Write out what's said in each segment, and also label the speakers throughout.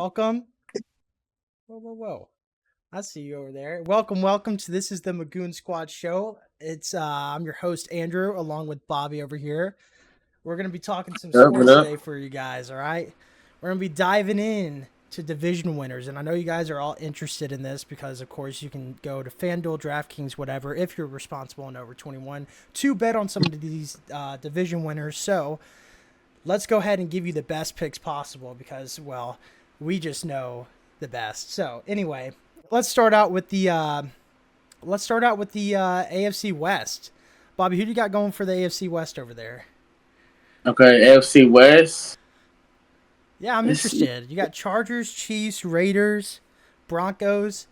Speaker 1: welcome. Whoa. I see you over there. Welcome to This is the Magoon Squad show. It's I'm your host Andrew along with Bobby over here. We're going to be talking some
Speaker 2: What
Speaker 1: sports
Speaker 2: up?
Speaker 1: today for you guys, all right? We're going to be diving in to division winners, and I know you guys are all interested in this because of course you can go to FanDuel, DraftKings, whatever if you're responsible and over 21 to bet on some of these division winners. So, let's go ahead and give you the best picks possible because, well, we just know the best. So anyway, let's start out with the AFC West. Bobby, who do you got going for the AFC West over there?
Speaker 2: Okay, AFC West.
Speaker 1: Yeah, I'm interested. You got Chargers, Chiefs, Raiders, Broncos.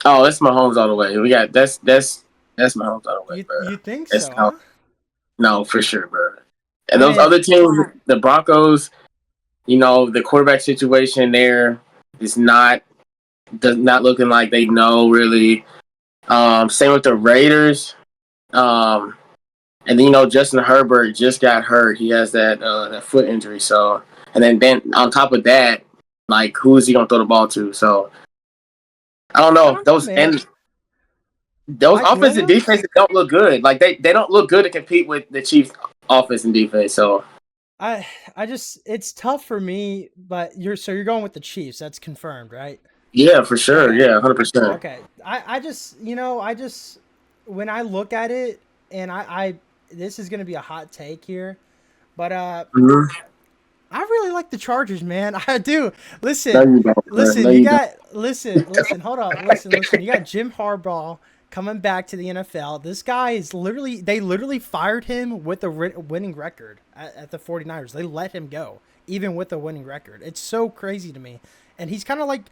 Speaker 2: Oh, that's Mahomes all the way. We got that's Mahomes all the way, bro.
Speaker 1: You think
Speaker 2: That's
Speaker 1: so, huh?
Speaker 2: no for sure, bro. And
Speaker 1: I
Speaker 2: those
Speaker 1: mean,
Speaker 2: other teams, the Broncos, the quarterback situation there is does not looking like they know really. Same with the Raiders. And then Justin Herbert just got hurt. He has that foot injury. So, and then on top of that, like who is he gonna throw the ball to? So I don't
Speaker 1: I
Speaker 2: know.
Speaker 1: don't know, man.
Speaker 2: Those
Speaker 1: Mike
Speaker 2: offense and
Speaker 1: Williams.
Speaker 2: defense don't look good. Like they don't look good to compete with the Chiefs offense and defense. So
Speaker 1: I just it's tough for me, but you're going with the Chiefs. That's confirmed, right?
Speaker 2: yeah, for sure.
Speaker 1: Okay.
Speaker 2: Yeah, 100%.
Speaker 1: Okay. I just, when I look at it, and this is going to be a hot take here, but
Speaker 2: Mm-hmm.
Speaker 1: I really like the Chargers, man. I do.
Speaker 2: No,
Speaker 1: Listen,
Speaker 2: you don't, bro. No,
Speaker 1: you
Speaker 2: you don't.
Speaker 1: got, listen, hold on. Listen. You got Jim Harbaugh coming back to the NFL. This guy is they literally fired him with a winning record at the 49ers. They let him go, even with a winning record. It's so crazy to me. And he's kind of like,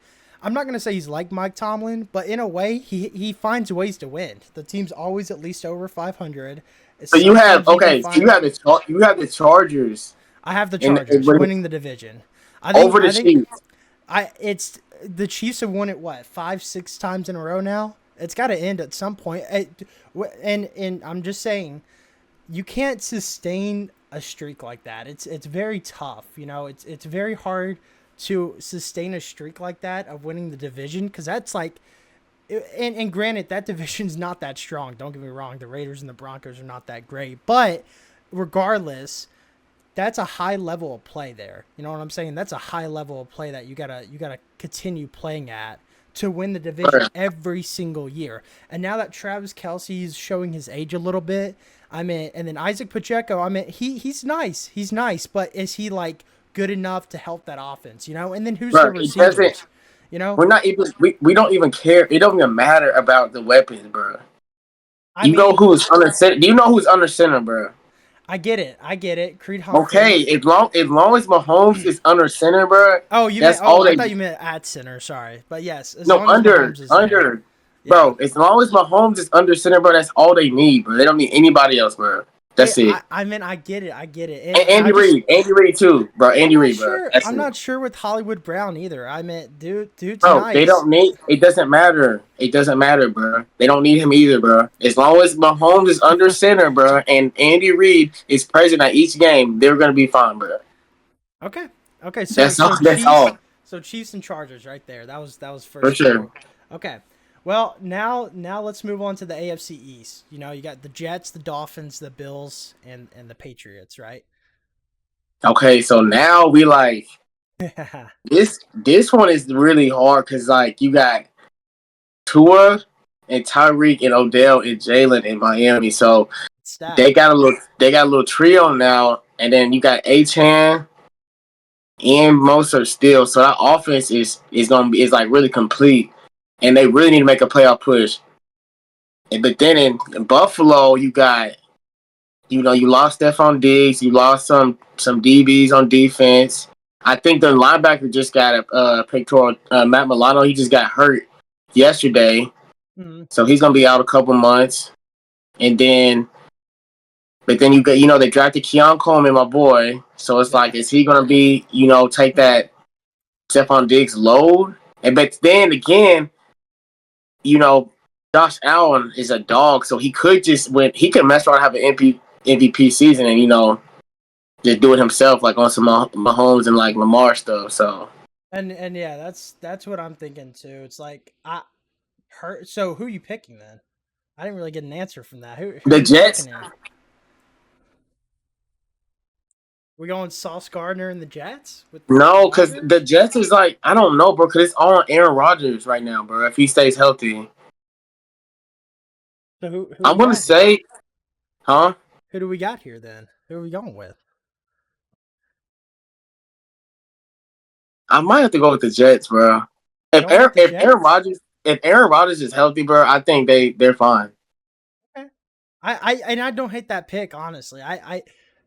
Speaker 1: I'm not gonna say he's like Mike Tomlin, but in a way, he finds ways to win. The team's always at least over 500.
Speaker 2: So you have
Speaker 1: Sometimes you can
Speaker 2: okay. So you
Speaker 1: find.
Speaker 2: have the Chargers
Speaker 1: I have the
Speaker 2: in
Speaker 1: Chargers winning the division.
Speaker 2: over the
Speaker 1: I think
Speaker 2: Chiefs.
Speaker 1: it's the Chiefs have won it what 5, 6 times in a row now. It's got to end at some point. And I'm just saying, you can't sustain a streak like that. It's very tough. It's very hard to sustain a streak like that of winning the division because that's like. And granted, that division's not that strong. Don't get me wrong. The Raiders and the Broncos are not that great. But regardless, that's a high level of play there. You know what I'm saying? That's a high level of play that you gotta continue playing at to win the division
Speaker 2: Right.
Speaker 1: every single year. And now that Travis Kelce's showing his age a little bit, and then Isaac Pacheco, he's nice. He's nice, but is he like good enough to help that offense? And then who's the
Speaker 2: Right. It doesn't.
Speaker 1: receivers? You know,
Speaker 2: We're not even. We don't even care. It don't even matter about the weapons, bro.
Speaker 1: I
Speaker 2: You know
Speaker 1: mean,
Speaker 2: who's under center? Do you know who's under center, bro?
Speaker 1: I get it. I get it. Creed Humphrey.
Speaker 2: Okay, as long as Mahomes is under center, bro,
Speaker 1: Oh, you meant?
Speaker 2: that's
Speaker 1: Oh,
Speaker 2: all
Speaker 1: I
Speaker 2: they.
Speaker 1: thought you meant at center. Sorry, but yes, as
Speaker 2: No,
Speaker 1: long as Mahomes is there.
Speaker 2: under,
Speaker 1: Yeah.
Speaker 2: bro. As long as Mahomes is under center, bro, that's all they need, bro. They don't need anybody else, bro. That's it.
Speaker 1: I mean, I get it. I get it.
Speaker 2: And
Speaker 1: And I just,
Speaker 2: Andy Reid too, bro.
Speaker 1: I'm
Speaker 2: Andy
Speaker 1: not
Speaker 2: Reid, bro.
Speaker 1: sure.
Speaker 2: That's
Speaker 1: I'm
Speaker 2: it.
Speaker 1: not sure with Hollywood Brown either. I meant, dude's
Speaker 2: Bro, they
Speaker 1: nice.
Speaker 2: don't need. It doesn't matter. It doesn't matter, bro. They don't need him either, bro. As long as Mahomes is under center, bro, and Andy Reid is present at each game, they're gonna be fine, bro.
Speaker 1: Okay. Okay. So
Speaker 2: That's all.
Speaker 1: so
Speaker 2: That's
Speaker 1: Chiefs.
Speaker 2: all
Speaker 1: So Chiefs and Chargers right there. That was
Speaker 2: for
Speaker 1: first
Speaker 2: sure.
Speaker 1: two. Okay. Well, now let's move on to the AFC East. You got the Jets, the Dolphins, the Bills, and the Patriots, right?
Speaker 2: Okay, so now we like this one is really hard because like you got Tua and Tyreek and Odell and Jalen in Miami, so
Speaker 1: Stacked.
Speaker 2: they got a little trio now, and then you got Achan and Mostert still. So that offense is like really complete, and they really need to make a playoff push. But then in Buffalo, you got you lost Stephon Diggs, you lost some DBs on defense. I think the linebacker just got a pectoral. Matt Milano, he just got hurt yesterday,
Speaker 1: Mhm.
Speaker 2: so he's gonna be out a couple months. And then, but then you got they drafted Keon Coleman, my boy. So it's
Speaker 1: Yeah.
Speaker 2: like, is he gonna be take that Stephon Diggs load? And but then again, you know, Josh Allen is a dog, so he could just win. He could mess around and have an MVP season, and just do it himself, like on some Mahomes and like Lamar stuff. So
Speaker 1: And yeah, that's what I'm thinking too. It's like her. So who are you picking then? I didn't really get an answer from that. Who are
Speaker 2: The
Speaker 1: you picking
Speaker 2: Jets.
Speaker 1: here? We going Sauce Gardner and the Jets with
Speaker 2: No, because the
Speaker 1: Rodgers?
Speaker 2: Jets is like I don't know, bro. Because it's all on Aaron Rodgers right now, bro. If he stays healthy,
Speaker 1: So who
Speaker 2: I'm
Speaker 1: we
Speaker 2: gonna
Speaker 1: got here?
Speaker 2: say, huh?
Speaker 1: Who do we got here then? Who are we going with?
Speaker 2: I might have to go with the Jets, bro. If
Speaker 1: Going
Speaker 2: Aaron
Speaker 1: with the
Speaker 2: if Aaron
Speaker 1: Jets?
Speaker 2: Rodgers if Aaron Rodgers is healthy, bro, I think they're fine.
Speaker 1: Okay. I don't hate that pick, honestly.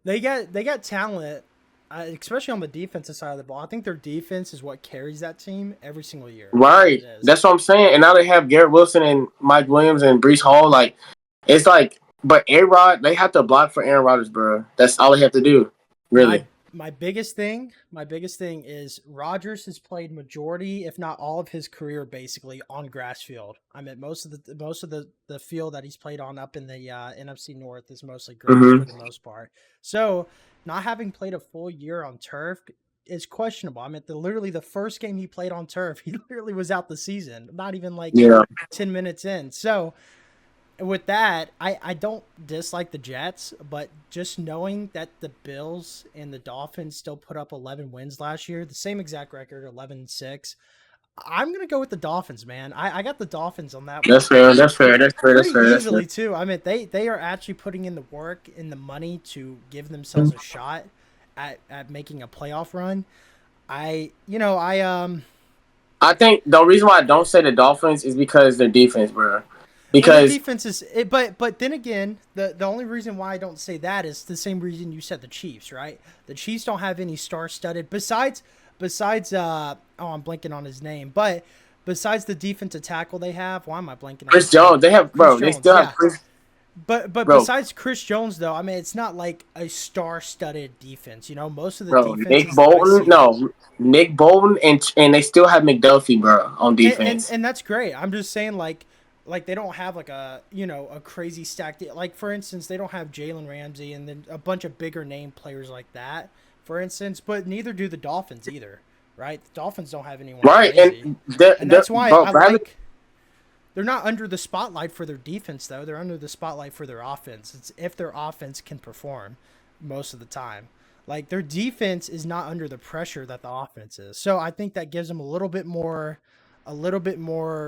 Speaker 1: They got talent, especially on the defensive side of the ball. I think their defense is what carries that team every single year. It
Speaker 2: Right.
Speaker 1: is.
Speaker 2: That's what I'm saying. And now they have Garrett Wilson and Mike Williams and Brees Hall. Like it's like, but A Rod, they have to block for Aaron Rodgers, bro. That's all they have to do,
Speaker 1: My
Speaker 2: really.
Speaker 1: my biggest thing is Rodgers has played majority, if not all of his career basically on grass field. I mean most of the field that he's played on up in the NFC North is mostly grass
Speaker 2: Hmm.
Speaker 1: for the most part. So not having played a full year on turf is questionable. I mean literally the first game he played on turf, he literally was out the season, not even like
Speaker 2: Yeah.
Speaker 1: 10 minutes in. So with that, I don't dislike the Jets, but just knowing that the Bills and the Dolphins still put up 11 wins last year, the same exact record, 11-6. I'm going to go with the Dolphins, man. I got the Dolphins on that one
Speaker 2: That's fair. That's fair. That's fair. That's
Speaker 1: pretty
Speaker 2: fair. That's fair.
Speaker 1: easily, too. I mean, they are actually putting in the work and the money to give themselves a shot at making a playoff run. I
Speaker 2: I think the reason why I don't say the Dolphins is because their defense, bro.
Speaker 1: Well, their
Speaker 2: Because
Speaker 1: defense is, but then again, the only reason why I don't say that is the same reason you said the Chiefs, right? The Chiefs don't have any star-studded besides oh, I'm blanking on his name, but besides the defensive tackle they have, why am I blanking on
Speaker 2: Chris
Speaker 1: his name?
Speaker 2: Jones, they have,
Speaker 1: Chris
Speaker 2: bro. They
Speaker 1: Jones,
Speaker 2: still have
Speaker 1: yeah.
Speaker 2: Chris,
Speaker 1: But
Speaker 2: bro.
Speaker 1: besides Chris Jones though, I mean it's not like a star-studded defense. You know, most of the
Speaker 2: Bro, Nick
Speaker 1: defenses that I
Speaker 2: Bolton,
Speaker 1: see,
Speaker 2: no, Nick Bolton, and they still have McDuffie, bro, on
Speaker 1: and
Speaker 2: defense.
Speaker 1: and that's great. I'm just saying like they don't have like a crazy stacked like for instance they don't have Jalen Ramsey and then a bunch of bigger name players like that for instance, but neither do the Dolphins either, right? The Dolphins don't have anyone
Speaker 2: Right,
Speaker 1: crazy,
Speaker 2: and
Speaker 1: and that's why
Speaker 2: bro,
Speaker 1: I
Speaker 2: Bradley,
Speaker 1: like they're not under the spotlight for their defense though. They're under the spotlight for their offense. It's if their offense can perform most of the time. Like their defense is not under the pressure that the offense is. So I think that gives them a little bit more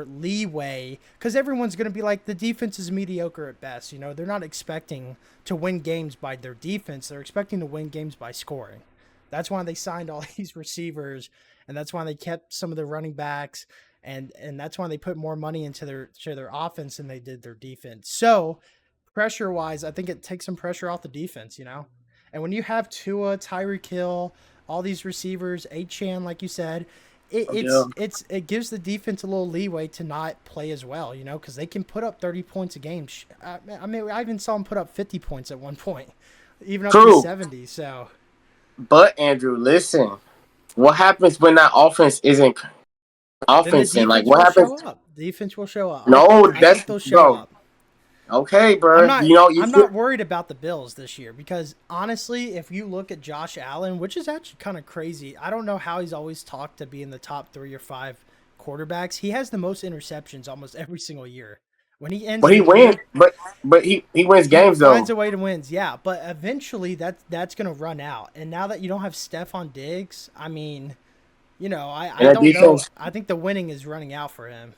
Speaker 1: leeway because everyone's going to be like the defense is mediocre at best. You know, they're not expecting to win games by their defense. They're expecting to win games by scoring. That's why they signed all these receivers, and that's why they kept some of the running backs, and that's why they put more money into their offense than they did their defense. So pressure wise, I think it takes some pressure off the defense. You know, and when you have Tua, Tyreek Hill, all these receivers, Chan, like you said, it,
Speaker 2: yeah,
Speaker 1: it gives the defense a little leeway to not play as well, you know, because they can put up 30 points a game. I mean, I even saw them put up 50 points at one point, even up to
Speaker 2: true.
Speaker 1: 70. So
Speaker 2: But Andrew, listen, what happens when that offense isn't
Speaker 1: then the
Speaker 2: offensing? Like,
Speaker 1: defense
Speaker 2: what
Speaker 1: will
Speaker 2: happens?
Speaker 1: show up. The defense will show up.
Speaker 2: No,
Speaker 1: I
Speaker 2: that's
Speaker 1: think they'll show
Speaker 2: bro.
Speaker 1: up.
Speaker 2: Okay,
Speaker 1: I'm
Speaker 2: bro.
Speaker 1: not
Speaker 2: You know, you
Speaker 1: I'm
Speaker 2: feel
Speaker 1: not worried about the Bills this year because honestly, if you look at Josh Allen, which is actually kind of crazy, I don't know how he's always talked to be in the top 3 or 5 quarterbacks. He has the most interceptions almost every single year. When he ends
Speaker 2: but
Speaker 1: the
Speaker 2: he wins.
Speaker 1: year,
Speaker 2: But he wins
Speaker 1: he
Speaker 2: games
Speaker 1: finds
Speaker 2: though.
Speaker 1: a way to win. Yeah, but eventually that's gonna run out. And now that you don't have Stephon Diggs, I mean, I
Speaker 2: And that
Speaker 1: don't know.
Speaker 2: defense,
Speaker 1: I think the winning is running out for him.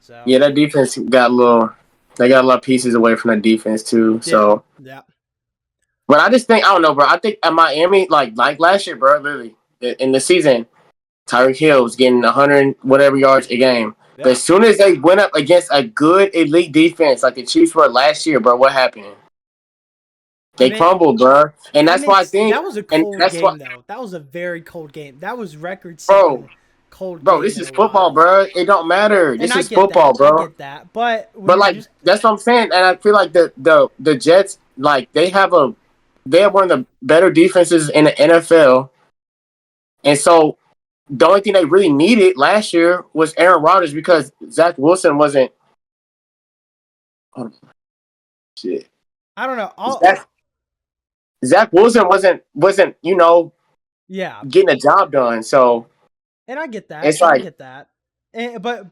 Speaker 1: So
Speaker 2: yeah, that defense got a little. They got a lot of pieces away from that defense too.
Speaker 1: yeah,
Speaker 2: So,
Speaker 1: yeah.
Speaker 2: but I just think I don't know, bro. I think at Miami, like last year, bro, literally in the season, Tyreek Hill was getting 100 whatever yards a game. But
Speaker 1: Yeah.
Speaker 2: as soon as they went up against a good elite defense like the Chiefs were last year, bro, what happened?
Speaker 1: I
Speaker 2: They
Speaker 1: mean,
Speaker 2: crumbled, bro. And
Speaker 1: I
Speaker 2: that's
Speaker 1: mean,
Speaker 2: why I think,
Speaker 1: that was a
Speaker 2: and
Speaker 1: cold
Speaker 2: that's why,
Speaker 1: game though. That was a very cold game. That was
Speaker 2: bro,
Speaker 1: record-setting cold
Speaker 2: bro,
Speaker 1: game
Speaker 2: this
Speaker 1: in
Speaker 2: is
Speaker 1: a
Speaker 2: football,
Speaker 1: while.
Speaker 2: bro. It don't matter.
Speaker 1: And
Speaker 2: This
Speaker 1: I
Speaker 2: is
Speaker 1: get
Speaker 2: football,
Speaker 1: that. I
Speaker 2: bro.
Speaker 1: get that. But when
Speaker 2: But
Speaker 1: you
Speaker 2: like
Speaker 1: just
Speaker 2: that's what I'm saying, and I feel like the Jets, like they have one of the better defenses in the NFL, and so the only thing they really needed last year was Aaron Rodgers because Zach Wilson wasn't. Oh, shit.
Speaker 1: I don't know.
Speaker 2: Zach, Zach Wilson wasn't getting a job done. So
Speaker 1: And I get that.
Speaker 2: It's
Speaker 1: And I
Speaker 2: like
Speaker 1: get that.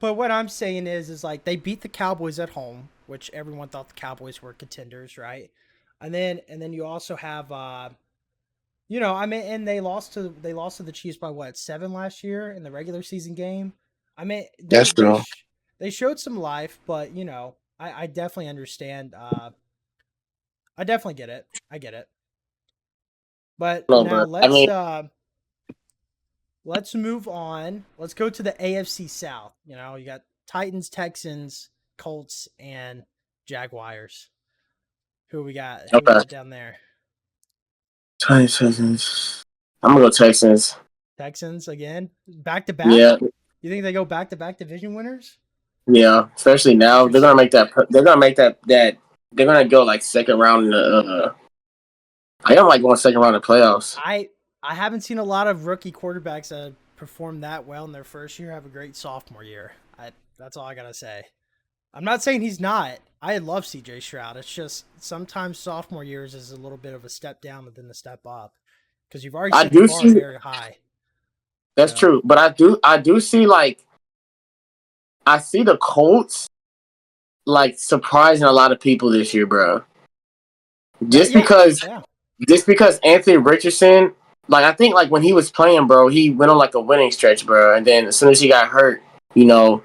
Speaker 1: But what I'm saying is like they beat the Cowboys at home, which everyone thought the Cowboys were contenders, right? And then you also have I mean, and they lost to the Chiefs by what, 7 last year in the regular season game. I mean,
Speaker 2: that's true.
Speaker 1: they showed some life, but I definitely understand. I definitely get it. I get it. But
Speaker 2: No,
Speaker 1: now
Speaker 2: bro. I mean,
Speaker 1: let's move on. Let's go to the AFC South. You got Titans, Texans, Colts, and Jaguars. Who we got? Who we
Speaker 2: okay.
Speaker 1: got down there?
Speaker 2: Texans. I'm gonna go Texans.
Speaker 1: Texans again, back to back.
Speaker 2: Yeah,
Speaker 1: You think they go back to back division winners?
Speaker 2: yeah. Especially now, they're gonna
Speaker 1: Interesting.
Speaker 2: make that. They're gonna make that. They're gonna go like second round in the. I don't like going second round of playoffs.
Speaker 1: I haven't seen a lot of rookie quarterbacks that perform that well in their first year have a great sophomore year. That's all I gotta say. I'm not saying he's not. I love CJ Stroud. It's just sometimes sophomore years is a little bit of a step down within the step up because you've already
Speaker 2: I
Speaker 1: set the
Speaker 2: do
Speaker 1: bar
Speaker 2: see
Speaker 1: very high.
Speaker 2: that's true, but I do see like I see the Colts like surprising a lot of people this year, bro. Just
Speaker 1: Yeah,
Speaker 2: because
Speaker 1: yeah.
Speaker 2: just because Anthony Richardson, like I think like when he was playing, bro, he went on like a winning stretch, bro, and then as soon as he got hurt, you know,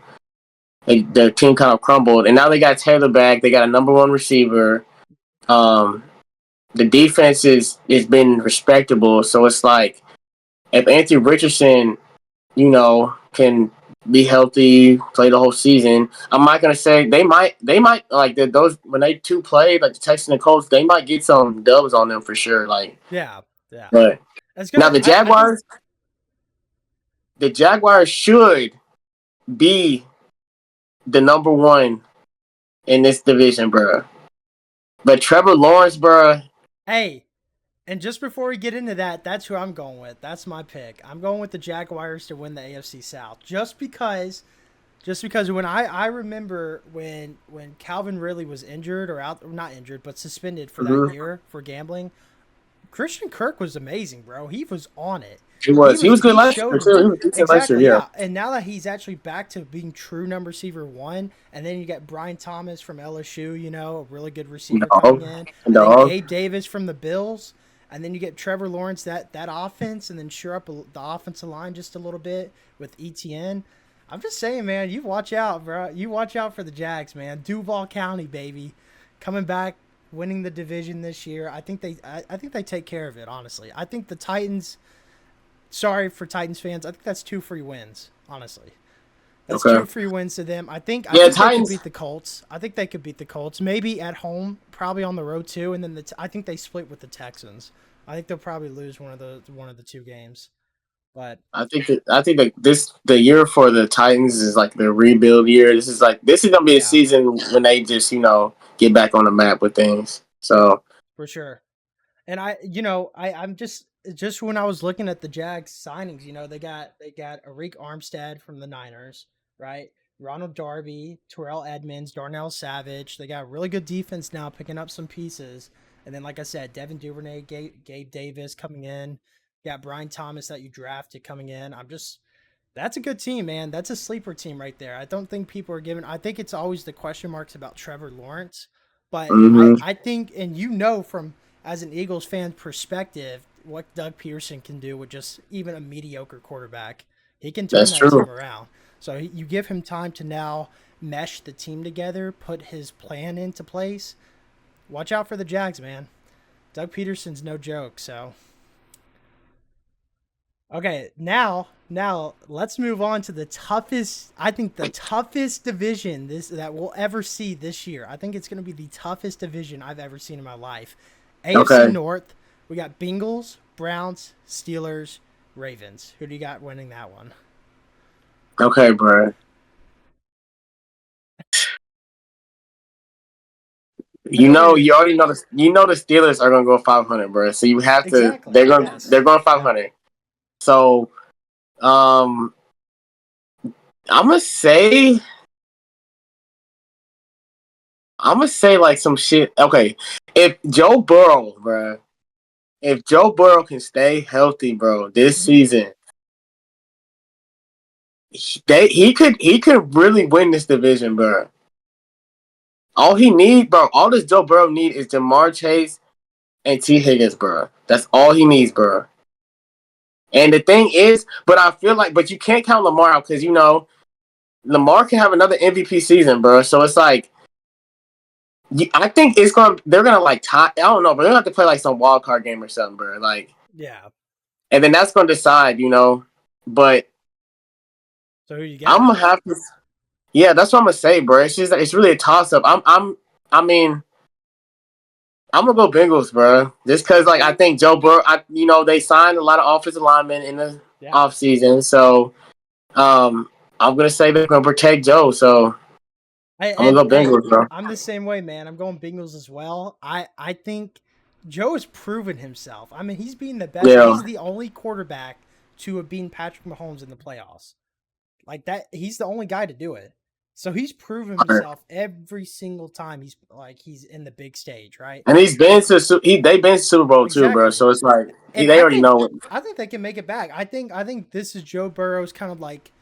Speaker 2: like, the team kind of crumbled, and now they got Taylor back. They got a number one receiver. Um, the defense is been respectable, so it's like if Anthony Richardson, can be healthy, play the whole season. I'm not gonna say they might like those when they two played like the Texans and Colts, they might get some dubs on them for sure. Like,
Speaker 1: Yeah, yeah.
Speaker 2: but
Speaker 1: It's
Speaker 2: now
Speaker 1: gonna. I think.
Speaker 2: The Jaguars should be the number one in this division, bro. But Trevor Lawrence, bro.
Speaker 1: Hey, and just before we get into that, that's who I'm going with. That's my pick. I'm going with the Jaguars to win the AFC South, just because when I remember when Calvin Ridley was injured or out, or not injured but suspended for that
Speaker 2: Mm-hmm.
Speaker 1: year for gambling. Christian Kirk was amazing, bro. He was on it.
Speaker 2: He was. He was good
Speaker 1: He
Speaker 2: last year
Speaker 1: showed
Speaker 2: too. He was decent last year.
Speaker 1: exactly,
Speaker 2: Yeah.
Speaker 1: yeah. And now that he's actually back to being true number receiver one, and then you got Brian Thomas from LSU, a really good receiver coming
Speaker 2: Dog.
Speaker 1: in, and then
Speaker 2: Dog.
Speaker 1: Gabe Davis from the Bills, and then you get Trevor Lawrence that offense, and then shore up the offensive line just a little bit with ETN. I'm just saying, man, you watch out, bro. You watch out for the Jags, man. Duval County, baby, coming back, winning the division this year. I think they take care of it. Honestly, I think the Titans. Sorry for Titans fans. I think that's 2 free wins. Honestly, that's
Speaker 2: Okay.
Speaker 1: 2 free wins to them. I think
Speaker 2: Yeah,
Speaker 1: they could
Speaker 2: Titans.
Speaker 1: beat the Colts. I think they could beat the Colts. Maybe at home, probably on the road too. And then I think they split with the Texans. I think they'll probably lose one of the two games. But
Speaker 2: I think that the year for the Titans is like the rebuild year. This is gonna be a
Speaker 1: yeah,
Speaker 2: season when they just get back on the map with things. So
Speaker 1: for sure. And I'm just when I was looking at the Jags signings, they got Arik Armstead from the Niners, right? Ronald Darby, Terrell Edmonds, Darnell Savage. They got really good defense now, picking up some pieces. And then, like I said, Devin Duvernay, Gabe Davis coming in. Got Brian Thomas that you drafted coming in. That's a good team, man. That's a sleeper team right there. I don't think people are giving. I think it's always the question marks about Trevor Lawrence, but
Speaker 2: hmm
Speaker 1: I think, and from as an Eagles fan perspective, what Doug Peterson can do with just even a mediocre quarterback, he can turn
Speaker 2: that's
Speaker 1: that
Speaker 2: true.
Speaker 1: team around. So you give him time to now mesh the team together, put his plan into place. Watch out for the Jags, man. Doug Peterson's no joke. So okay, now let's move on to the toughest. I think the toughest division that we'll ever see this year. I think it's going to be the toughest division I've ever seen in my life. AFC
Speaker 2: Okay.
Speaker 1: North. We got Bengals, Browns, Steelers, Ravens. Who do you got winning that one?
Speaker 2: Okay, bro.
Speaker 1: I know
Speaker 2: You
Speaker 1: you're
Speaker 2: already know the Steelers are gonna go 500, bro. So you have to.
Speaker 1: exactly. Yes.
Speaker 2: They're going
Speaker 1: Yeah.
Speaker 2: 500. So um, I'm gonna say I'm gonna say like some shit. Okay, if Joe Burrow, bro, if Joe Burrow can stay healthy, bro, this
Speaker 1: Mhm.
Speaker 2: season, he could really win this division, bro. All he need, bro, all this Joe Burrow need is Jamar Chase and T. Higgins, bro. That's all he needs, bro. And the thing is, but I feel like, but you can't count Lamar out because Lamar can have another MVP season, bro. So it's like, I think they're gonna like tie. I don't know, but they're gonna have to play like some wild card game or something, bro. Like,
Speaker 1: Yeah.
Speaker 2: and then that's gonna decide, But
Speaker 1: So who you got?
Speaker 2: I'm gonna have to. Yeah, that's what I'm gonna say, bro. It's just it's really a toss up. I mean, I'm gonna go Bengals, bro. Just because, like, I think Joe Burrow. They signed a lot of offensive linemen in the offseason, so I'm gonna say they're gonna protect Joe. So I'm gonna go Bengals, bro.
Speaker 1: I'm the same way, man. I'm going Bengals as well. I think Joe has proven himself. I mean, he's being the best. Yeah. He's the only quarterback to have beaten Patrick Mahomes in the playoffs. Like that, he's the only guy to do it. So he's proven himself every single time he's in the big stage, right?
Speaker 2: And they've been to Super Bowl too, bro. So it's like they already know it.
Speaker 1: I think they can make it back. I think this is Joe Burrow's kind of like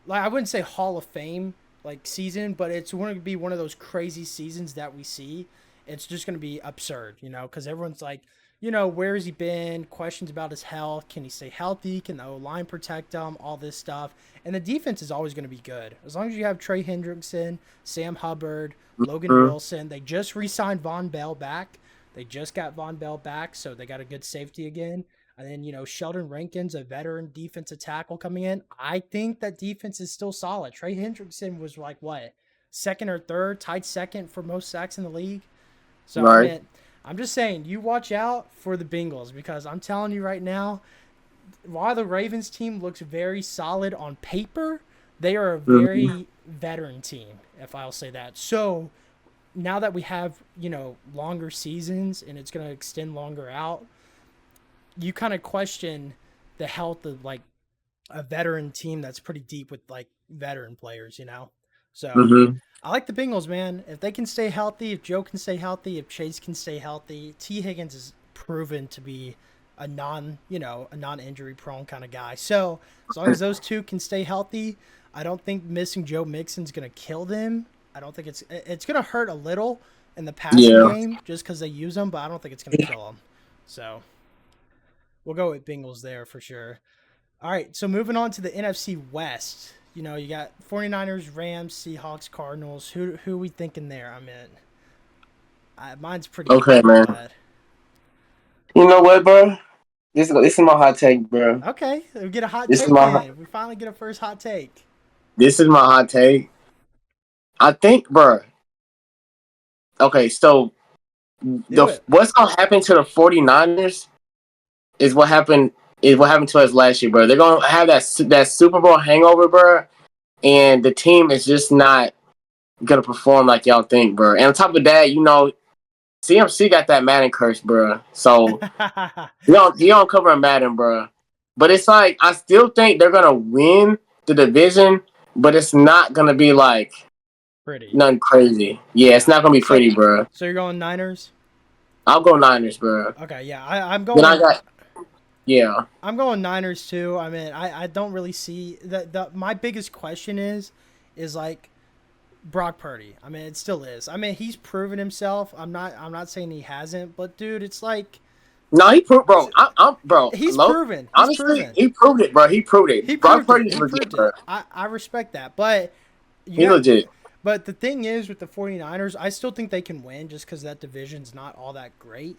Speaker 1: I wouldn't say Hall of Fame like season, but it's going to be one of those crazy seasons that we see. It's just going to be absurd, because everyone's like, where has he been? Questions about his health. Can he stay healthy? Can the O-line protect him? All this stuff. And the defense is always going to be good. As long as you have Trey Hendrickson, Sam Hubbard, Logan Wilson. They just re-signed Von Bell back. They just got Von Bell back, so they got a good safety again. And then, Sheldon Rankins, a veteran defensive tackle coming in. I think that defense is still solid. Trey Hendrickson was like, what, second or third, tied second for most sacks in the league. So, right. I'm just saying, you watch out for the Bengals because I'm telling you right now, while the Ravens team looks very solid on paper, they are a very veteran team, if I'll say that. So now that we have, longer seasons and it's going to extend longer out, you kind of question the health of like a veteran team that's pretty deep with like veteran players, So I like the Bengals, man. If they can stay healthy, if Joe can stay healthy, if Chase can stay healthy, T. Higgins is proven to be a non-injury prone kind of guy. So as long as those two can stay healthy, I don't think missing Joe Mixon's going to kill them. I don't think it's going to hurt a little in the passing game just because they use them, but I don't think it's going to kill them. So we'll go with Bengals there for sure. All right, so moving on to the NFC West. You got 49ers, Rams, Seahawks, Cardinals. Who are we thinking there? Mine's pretty
Speaker 2: okay, man. Bad. You know what, bro? This is my hot take, bro.
Speaker 1: Okay, we get a hot take. We finally get a first hot take.
Speaker 2: This is my hot take. I think, bro. Okay, so what's gonna happen to the 49ers is what happened to us last year, bro. They're gonna have that Super Bowl hangover, bro, and the team is just not gonna perform like y'all think, bro. And on top of that, CMC got that Madden curse, bro. So he don't cover a Madden, bro. But it's like I still think they're gonna win the division, but it's not gonna be like
Speaker 1: pretty,
Speaker 2: nothing crazy. Yeah, it's not gonna be pretty, bro.
Speaker 1: So you're going Niners?
Speaker 2: I'll go Niners, bro.
Speaker 1: Okay, yeah, I'm going.
Speaker 2: Yeah,
Speaker 1: I'm going Niners too. I mean, I don't really see that. My biggest question is like Brock Purdy. I mean, it still is. I mean, he's proven himself. I'm not saying he hasn't, but dude, it's like.
Speaker 2: No, he proved, bro. Bro.
Speaker 1: He's proven.
Speaker 2: Honestly, he proved it, bro. He proved it. Brock Purdy's legit, bro.
Speaker 1: I respect that, but
Speaker 2: he's legit.
Speaker 1: But the thing is, with the 49ers, I still think they can win just because that division's not all that great.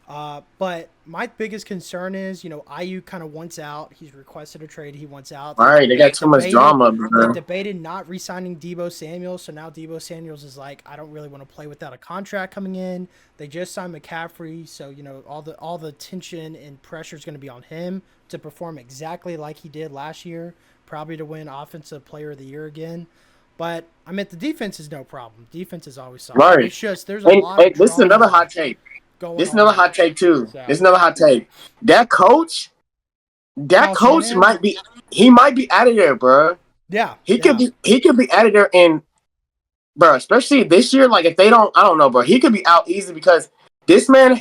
Speaker 1: But my biggest concern is, Ayuk kind of wants out. He's requested a trade. He wants out.
Speaker 2: All right, they got too much drama, bro.
Speaker 1: They debated not re-signing Deebo Samuel, so now Deebo Samuels is like, I don't really want to play without a contract coming in. They just signed McCaffrey, so all the tension and pressure is going to be on him to perform exactly like he did last year, probably to win Offensive Player of the Year again. But I mean, the defense is no problem. Defense is always solid.
Speaker 2: Right.
Speaker 1: It's just there's a lot of
Speaker 2: this is another hot take. This is another hot take too. So. This is another hot take. That coach might be out of there, bro.
Speaker 1: Yeah.
Speaker 2: He could be out of there and bro, especially this year, like if they don't, I don't know, bro. He could be out easy because this man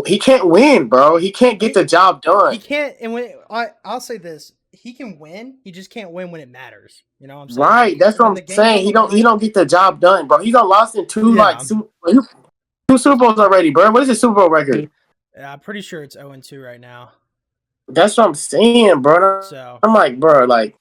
Speaker 2: he can't win, bro. He can't get the job done.
Speaker 1: He can't, and I'll say this. he can win. He just can't win when it matters. You know what I'm saying?
Speaker 2: Right. That's what
Speaker 1: When
Speaker 2: I'm
Speaker 1: the game's
Speaker 2: saying.
Speaker 1: on the
Speaker 2: He
Speaker 1: line.
Speaker 2: don't get the job done, bro. He's on lost in
Speaker 1: Yeah,
Speaker 2: two Super Bowls already, bro. What is his Super Bowl record?
Speaker 1: I'm pretty sure it's 0-2 right now.
Speaker 2: That's what I'm saying, bro.
Speaker 1: So
Speaker 2: I'm like, bro, like,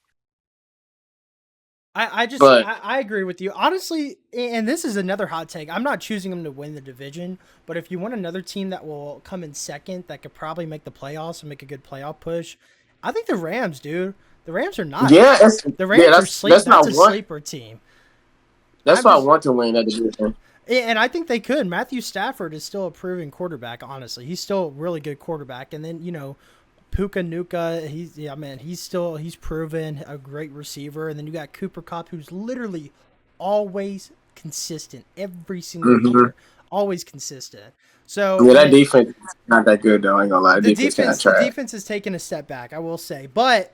Speaker 2: but
Speaker 1: I agree with you. Honestly, and this is another hot take. I'm not choosing them to win the division, but if you want another team that will come in second that could probably make the playoffs and make a good playoff push, I think the Rams, dude. The Rams are
Speaker 2: yeah,
Speaker 1: nice. The Rams are sleep.
Speaker 2: that's
Speaker 1: That's
Speaker 2: not
Speaker 1: a
Speaker 2: one.
Speaker 1: sleeper team.
Speaker 2: That's
Speaker 1: I'm
Speaker 2: why I
Speaker 1: just
Speaker 2: want to win that division.
Speaker 1: and I think they could. Matthew Stafford is still a proven quarterback, honestly. He's still a really good quarterback. And then, Puka Nuka, he's proven a great receiver. And then you got Cooper Kupp, who's literally always consistent every single
Speaker 2: Hmm.
Speaker 1: year. Always consistent. So
Speaker 2: Yeah,
Speaker 1: I
Speaker 2: that
Speaker 1: mean
Speaker 2: defense is not that good though. I ain't gonna lie, the defense kind of
Speaker 1: the
Speaker 2: trash.
Speaker 1: defense has taken a step back, I will say. But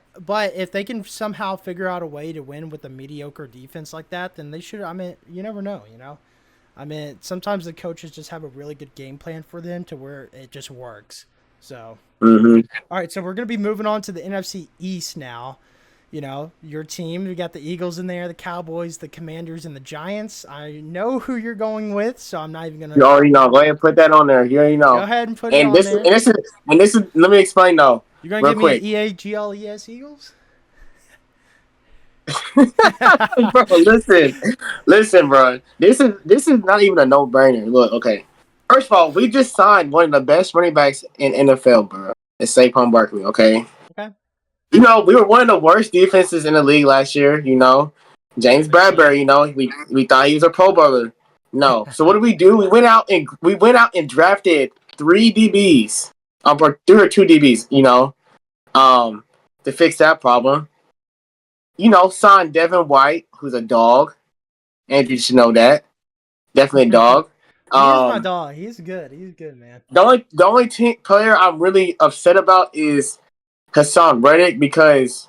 Speaker 1: if they can somehow figure out a way to win with a mediocre defense like that, then they should. I mean, you never know, you know. I mean, sometimes the coaches just have a really good game plan for them to where it just works. So,
Speaker 2: Hmm.
Speaker 1: all right, so we're going to be moving on to the NFC East now. Your team, we got the Eagles in there, the Cowboys, the Commanders, and the Giants. I know who you're going with, so I'm not even going
Speaker 2: You
Speaker 1: to
Speaker 2: already know. Go ahead and put that on there. You already
Speaker 1: go
Speaker 2: know.
Speaker 1: ahead and put it
Speaker 2: And
Speaker 1: on
Speaker 2: this is
Speaker 1: there.
Speaker 2: and this is and this is. Let me explain though,
Speaker 1: You're going to
Speaker 2: real
Speaker 1: give me an
Speaker 2: quick.
Speaker 1: EAGLES Eagles?
Speaker 2: Bro, listen, bro. This is not even a no brainer. Look, okay. First of all, we just signed one of the best running backs in NFL, bro. It's Saquon Barkley. Okay.
Speaker 1: Okay.
Speaker 2: We were one of the worst defenses in the league last year. James
Speaker 1: Very true.
Speaker 2: Bradbury. We thought he was a Pro Bowler. No. So what did we do? We went out and drafted three DBs, or three or two DBs. To fix that problem. Signed Devin White, who's a dog. Andrew should know that. Definitely a dog.
Speaker 1: He is my
Speaker 2: Um,
Speaker 1: dog. He's good. He's good, man.
Speaker 2: the only player I'm really upset about is Hassan Reddick because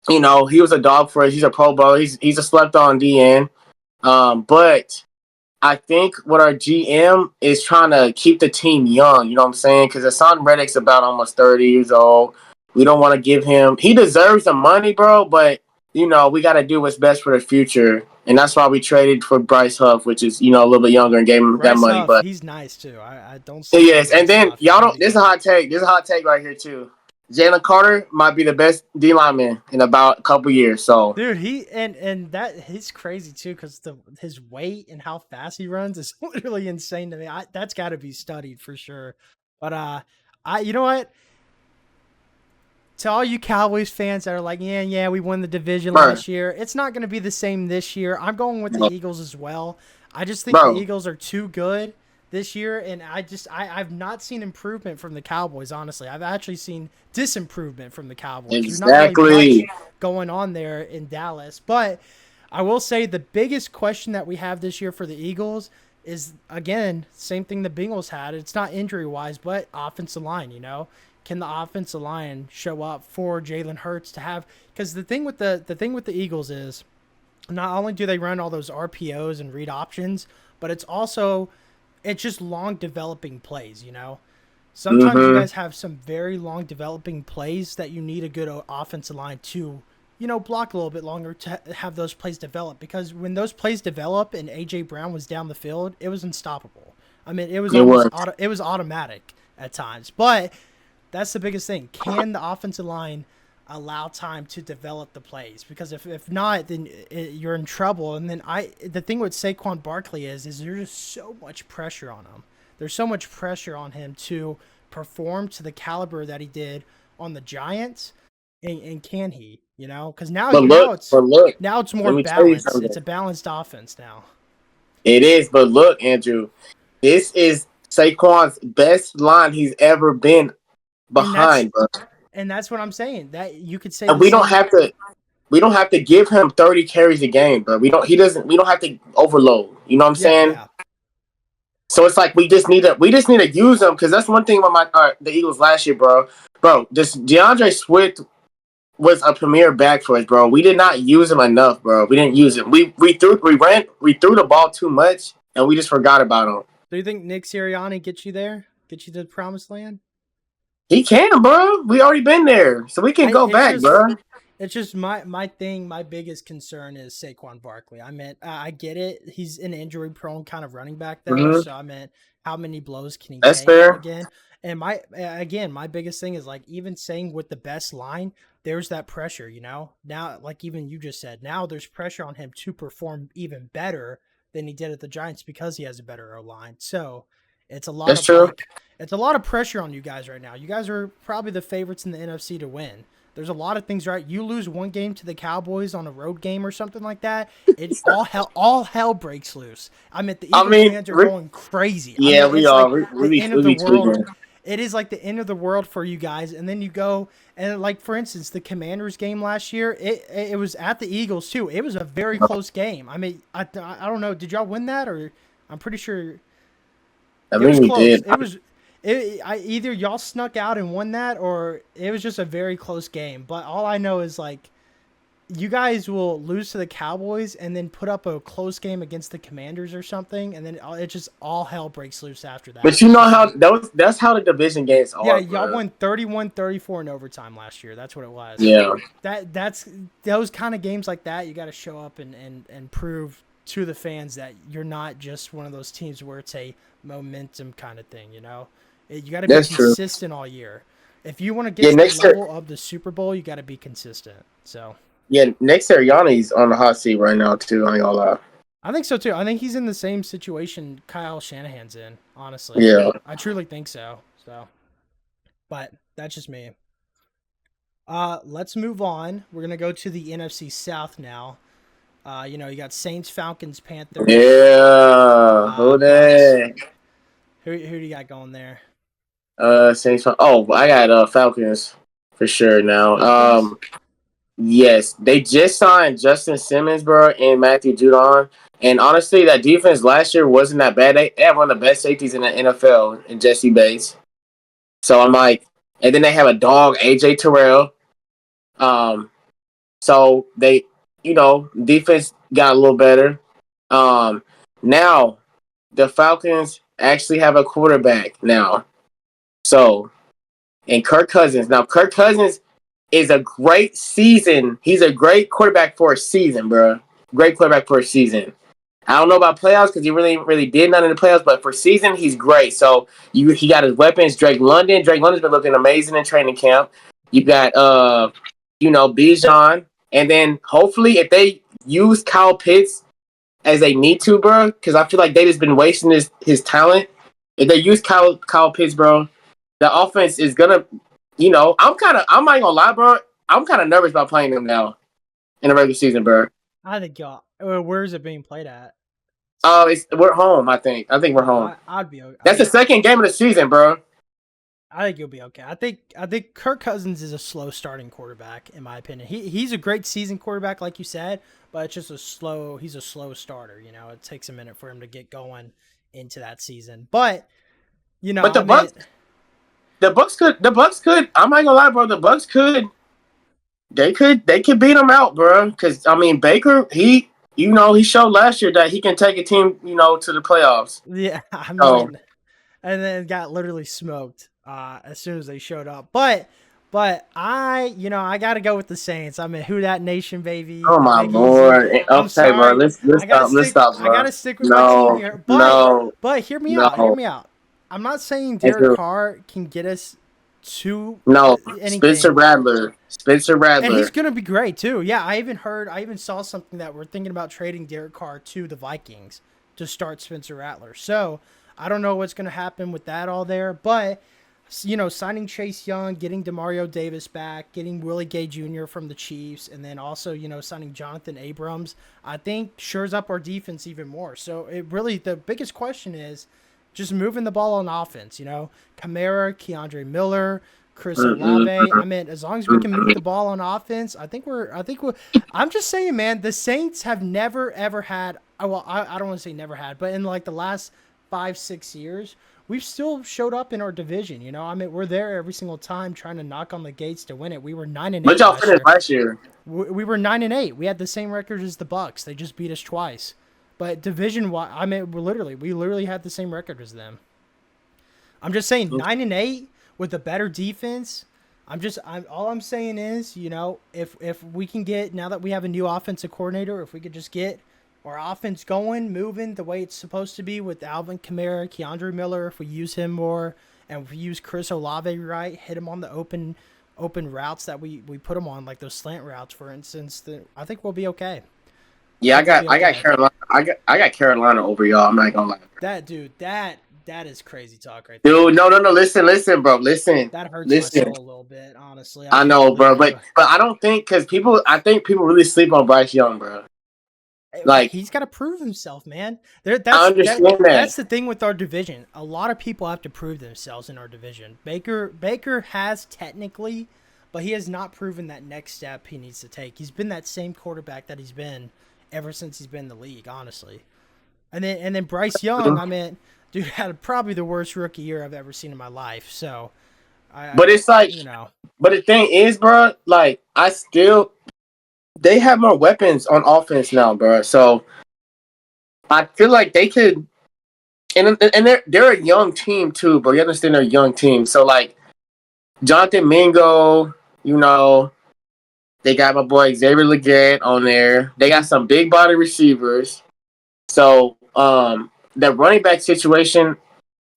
Speaker 2: he was a dog for us. He's a Pro Bowler. He's a slept on DN. But I think what our GM is trying to keep the team young. You know what I'm saying? Because Hassan Reddick's about almost 30 years old. We don't want to give him. He deserves the money, bro. But we got to do what's best for the future, and that's why we traded for Bryce Huff, which is a little bit younger, and gave him that
Speaker 1: Bryce
Speaker 2: money.
Speaker 1: Huff,
Speaker 2: But
Speaker 1: he's nice too. I don't sleep on
Speaker 2: yes, and
Speaker 1: Bryce
Speaker 2: then
Speaker 1: Huff. He's
Speaker 2: y'all
Speaker 1: gonna
Speaker 2: don't.
Speaker 1: be
Speaker 2: This is a
Speaker 1: good.
Speaker 2: hot take. This is a hot take right here too. Jalen Carter might be the best D lineman in about a couple years. So
Speaker 1: Dude, he and that he's crazy too because his weight and how fast he runs is literally insane to me. That's got to be studied for sure. But you know what? To all you Cowboys fans that are like, yeah, we won the division
Speaker 2: bro,
Speaker 1: last year. It's not going to be the same this year. I'm going with the
Speaker 2: bro,
Speaker 1: Eagles as well. I just think the
Speaker 2: bro,
Speaker 1: Eagles are too good this year, and I've not seen improvement from the Cowboys. Honestly, I've actually seen disimprovement from the Cowboys. There's not really much
Speaker 2: exactly.
Speaker 1: going on there in Dallas, but I will say the biggest question that we have this year for the Eagles is again same thing the Bengals had. It's not injury wise, but offensive line. Can the offensive line show up for Jalen Hurts to have? Because the thing with the Eagles is not only do they run all those RPOs and read options, but it's just long developing plays. Sometimes you
Speaker 2: Mm-hmm.
Speaker 1: guys have some very long developing plays that you need a good offensive line to block a little bit longer to have those plays develop. Because when those plays develop and AJ Brown was down the field, it was unstoppable. I mean, it was
Speaker 2: It was.
Speaker 1: it was automatic at times. But that's the biggest thing. Can the offensive line allow time to develop the plays? Because if not, then you're in trouble. And then the thing with Saquon Barkley is there's just so much pressure on him. There's so much pressure on him to perform to the caliber that he did on the Giants. And can he? Because
Speaker 2: But look, but look.
Speaker 1: now it's more
Speaker 2: Let me tell you
Speaker 1: balanced.
Speaker 2: something.
Speaker 1: It's a balanced offense now.
Speaker 2: It is, but look, Andrew. This is Saquon's best line he's ever been
Speaker 1: And that's
Speaker 2: behind, bro.
Speaker 1: and that's what I'm saying. That you could say
Speaker 2: And
Speaker 1: the
Speaker 2: we don't
Speaker 1: same.
Speaker 2: have to. We don't have to give him 30 carries a game, bro. We don't. He doesn't. We don't have to overload. You know what I'm
Speaker 1: Yeah,
Speaker 2: saying?
Speaker 1: yeah.
Speaker 2: So it's like we just need to use them because that's one thing about the Eagles last year, bro. Bro, this DeAndre Swift was a premier back for us, bro. We did not use him enough, bro. We didn't use him. We threw the ball too much, and we just forgot about him.
Speaker 1: Do you think Nick Sirianni gets you there? Gets you to the promised land?
Speaker 2: He can, bro. We already been there, so we can go
Speaker 1: It's
Speaker 2: back,
Speaker 1: just
Speaker 2: bro.
Speaker 1: it's just my thing. My biggest concern is Saquon Barkley. I meant I get it. He's an injury prone kind of running back though.
Speaker 2: Hmm.
Speaker 1: So I meant how many blows can he
Speaker 2: That's
Speaker 1: take
Speaker 2: fair.
Speaker 1: again? And my biggest thing is like even saying with the best line, there's that pressure. Now like even you just said, now there's pressure on him to perform even better than he did at the Giants because he has a better O line. So it's a lot
Speaker 2: That's
Speaker 1: of
Speaker 2: true.
Speaker 1: like it's a lot of pressure on you guys right now. You guys are probably the favorites in the NFC to win. There's a lot of things, right? You lose one game to the Cowboys on a road game or something like that, it all hell breaks loose. I mean, the
Speaker 2: I
Speaker 1: Eagles
Speaker 2: mean,
Speaker 1: fans are going crazy. I
Speaker 2: yeah,
Speaker 1: mean,
Speaker 2: we
Speaker 1: it's
Speaker 2: are.
Speaker 1: like
Speaker 2: We
Speaker 1: the
Speaker 2: be
Speaker 1: end
Speaker 2: we
Speaker 1: of the
Speaker 2: be
Speaker 1: world.
Speaker 2: tweaking.
Speaker 1: It is like the end of the world for you guys, and then you go and like for instance, the Commanders game last year, it was at the Eagles too. It was a very close game. I mean, I don't know, did y'all win that or I'm pretty sure
Speaker 2: I
Speaker 1: it was
Speaker 2: mean, we
Speaker 1: close.
Speaker 2: did.
Speaker 1: It was either y'all snuck out and won that, or it was just a very close game. But all I know is like you guys will lose to the Cowboys and then put up a close game against the Commanders or something, and then it just all hell breaks loose after that.
Speaker 2: But you
Speaker 1: It's
Speaker 2: know
Speaker 1: just
Speaker 2: how
Speaker 1: like
Speaker 2: that's how the division games
Speaker 1: yeah,
Speaker 2: are,
Speaker 1: y'all
Speaker 2: bro.
Speaker 1: won 31-34 in overtime last year. That's what it was.
Speaker 2: Yeah,
Speaker 1: That's those kind of games like that. You got to show up and prove to the fans that you're not just one of those teams where it's a momentum kind of thing. You got to be
Speaker 2: that's true.
Speaker 1: consistent all year. If you want to get
Speaker 2: Yeah,
Speaker 1: to the
Speaker 2: next year,
Speaker 1: level of the Super Bowl, you got to be consistent. So
Speaker 2: yeah, next year Yanni's on the hot seat right now too. I ain't gonna lie.
Speaker 1: I think so too. I think he's in the same situation Kyle Shanahan's in. Honestly,
Speaker 2: Yeah,
Speaker 1: I truly think so. So, but that's just me. Let's move on. We're gonna go to the NFC South now. You got Saints, Falcons, Panthers,
Speaker 2: yeah. Who
Speaker 1: Bucks.
Speaker 2: that?
Speaker 1: Who do you got going there?
Speaker 2: Saints. Oh, I got Falcons for sure now.
Speaker 1: Falcons.
Speaker 2: Yes, they just signed Justin Simmons, bro, and Matthew Judon. And honestly, that defense last year wasn't that bad. They have one of the best safeties in the NFL, in Jesse Bates. So I'm like, and then they have a dog, AJ Terrell. Um, so they, defense got a little better. Um, now the Falcons actually have a quarterback now. So, and Kirk Cousins. Now, Kirk Cousins is a great season. He's a great quarterback for a season, bro. Great quarterback for a season. I don't know about playoffs because he really did none in the playoffs, but for season he's great. So he got his weapons. Drake London. Drake London's been looking amazing in training camp. You got Bijan, and then hopefully if they use Kyle Pitts as they need to, bro, because I feel like they just been wasting his talent. If they use Kyle Pitts, bro, the offense is gonna, I'm not gonna lie, bro. I'm kind of nervous about playing them now in the regular season, bro.
Speaker 1: I think y'all. Where is it being played at?
Speaker 2: We're home. I think. I think we're home.
Speaker 1: I'd be.
Speaker 2: That's the second game of the season, bro.
Speaker 1: I think you'll be okay. I think Kirk Cousins is a slow starting quarterback in my opinion. He's a great season quarterback like you said, but it's just he's a slow starter, It takes a minute for him to get going into that season. But,
Speaker 2: But
Speaker 1: I mean
Speaker 2: The Bucks could. I'm not gonna lie, bro. The Bucks could. They could beat them out, bro. Because I mean, Baker, he showed last year that he can take a team, to the playoffs.
Speaker 1: yeah, I
Speaker 2: So,
Speaker 1: mean and then got literally smoked as soon as they showed up. But I got to go with the Saints. I mean, who that nation, baby?
Speaker 2: oh
Speaker 1: The
Speaker 2: my
Speaker 1: Big Easy.
Speaker 2: lord.
Speaker 1: I'm
Speaker 2: Okay, bro.
Speaker 1: sorry.
Speaker 2: Let's
Speaker 1: I gotta
Speaker 2: stop. Let's
Speaker 1: stick.
Speaker 2: stop,
Speaker 1: I
Speaker 2: bro.
Speaker 1: gotta stick with my team
Speaker 2: No,
Speaker 1: here.
Speaker 2: no,
Speaker 1: But hear me out. Hear
Speaker 2: no.
Speaker 1: me out. I'm not saying
Speaker 2: Thank
Speaker 1: Derek
Speaker 2: you.
Speaker 1: Carr can get us to
Speaker 2: No, Spencer
Speaker 1: anything,
Speaker 2: Rattler. Spencer
Speaker 1: and he's
Speaker 2: Rattler.
Speaker 1: gonna be great too. Yeah, I even saw something that we're thinking about trading Derek Carr to the Vikings to start Spencer Rattler. So I don't know what's gonna happen with that all there, but signing Chase Young, getting Demario Davis back, getting Willie Gay Jr. from the Chiefs, and then also, signing Jonathan Abrams, I think shores up our defense even more. So the biggest question is just moving the ball on offense, Kamara, Keandre Miller, Chris Olave. I mean, as long as we can move the ball on offense, I'm just saying, man, the Saints have never, ever had, well, I don't want to say never had, but in like the last 5-6 years, we've still showed up in our division. I mean, we're there every single time trying to knock on the gates to win it. We were 9-8
Speaker 2: But y'all
Speaker 1: last
Speaker 2: finished
Speaker 1: year.
Speaker 2: last year.
Speaker 1: We were 9-8. We had the same record as the Bucks. They just beat us twice. But division wise, I mean, we literally had the same record as them. I'm just saying, 9-8 with a better defense. I'm all I'm saying is, you know, if we can get, now that we have a new offensive coordinator, if we could just get our offense going, moving the way it's supposed to be with Alvin Kamara, Keandre Miller, if we use him more, and if we use Chris Olave right, hit him on the open routes that we put him on, like those slant routes, for instance, then I think we'll be okay.
Speaker 2: Yeah, I got Carolina. I got Carolina over y'all. I'm not gonna lie.
Speaker 1: That dude, that is crazy talk right there.
Speaker 2: Dude, no. Listen, bro. Listen.
Speaker 1: That hurts my
Speaker 2: Listen.
Speaker 1: soul a little bit, honestly.
Speaker 2: I
Speaker 1: can't
Speaker 2: know, bro,
Speaker 1: believe
Speaker 2: but I don't think I think people really sleep on Bryce Young, bro. Like,
Speaker 1: he's got to prove himself, man.
Speaker 2: I understand that.
Speaker 1: That's the thing with our division. A lot of people have to prove themselves in our division. Baker has technically, but he has not proven that next step he needs to take. He's been that same quarterback that he's been ever since he's been in the league, honestly. And then Bryce Young, I mean, dude had probably the worst rookie year I've ever seen in my life. So,
Speaker 2: but it's like,
Speaker 1: you know.
Speaker 2: But the thing is, bro, like they have more weapons on offense now, bro. So I feel like they could, and they're a young team too, bro. You understand they're a young team. So like Jonathan Mingo, you know, they got my boy Xavier Legette on there. They got some big body receivers. So the running back situation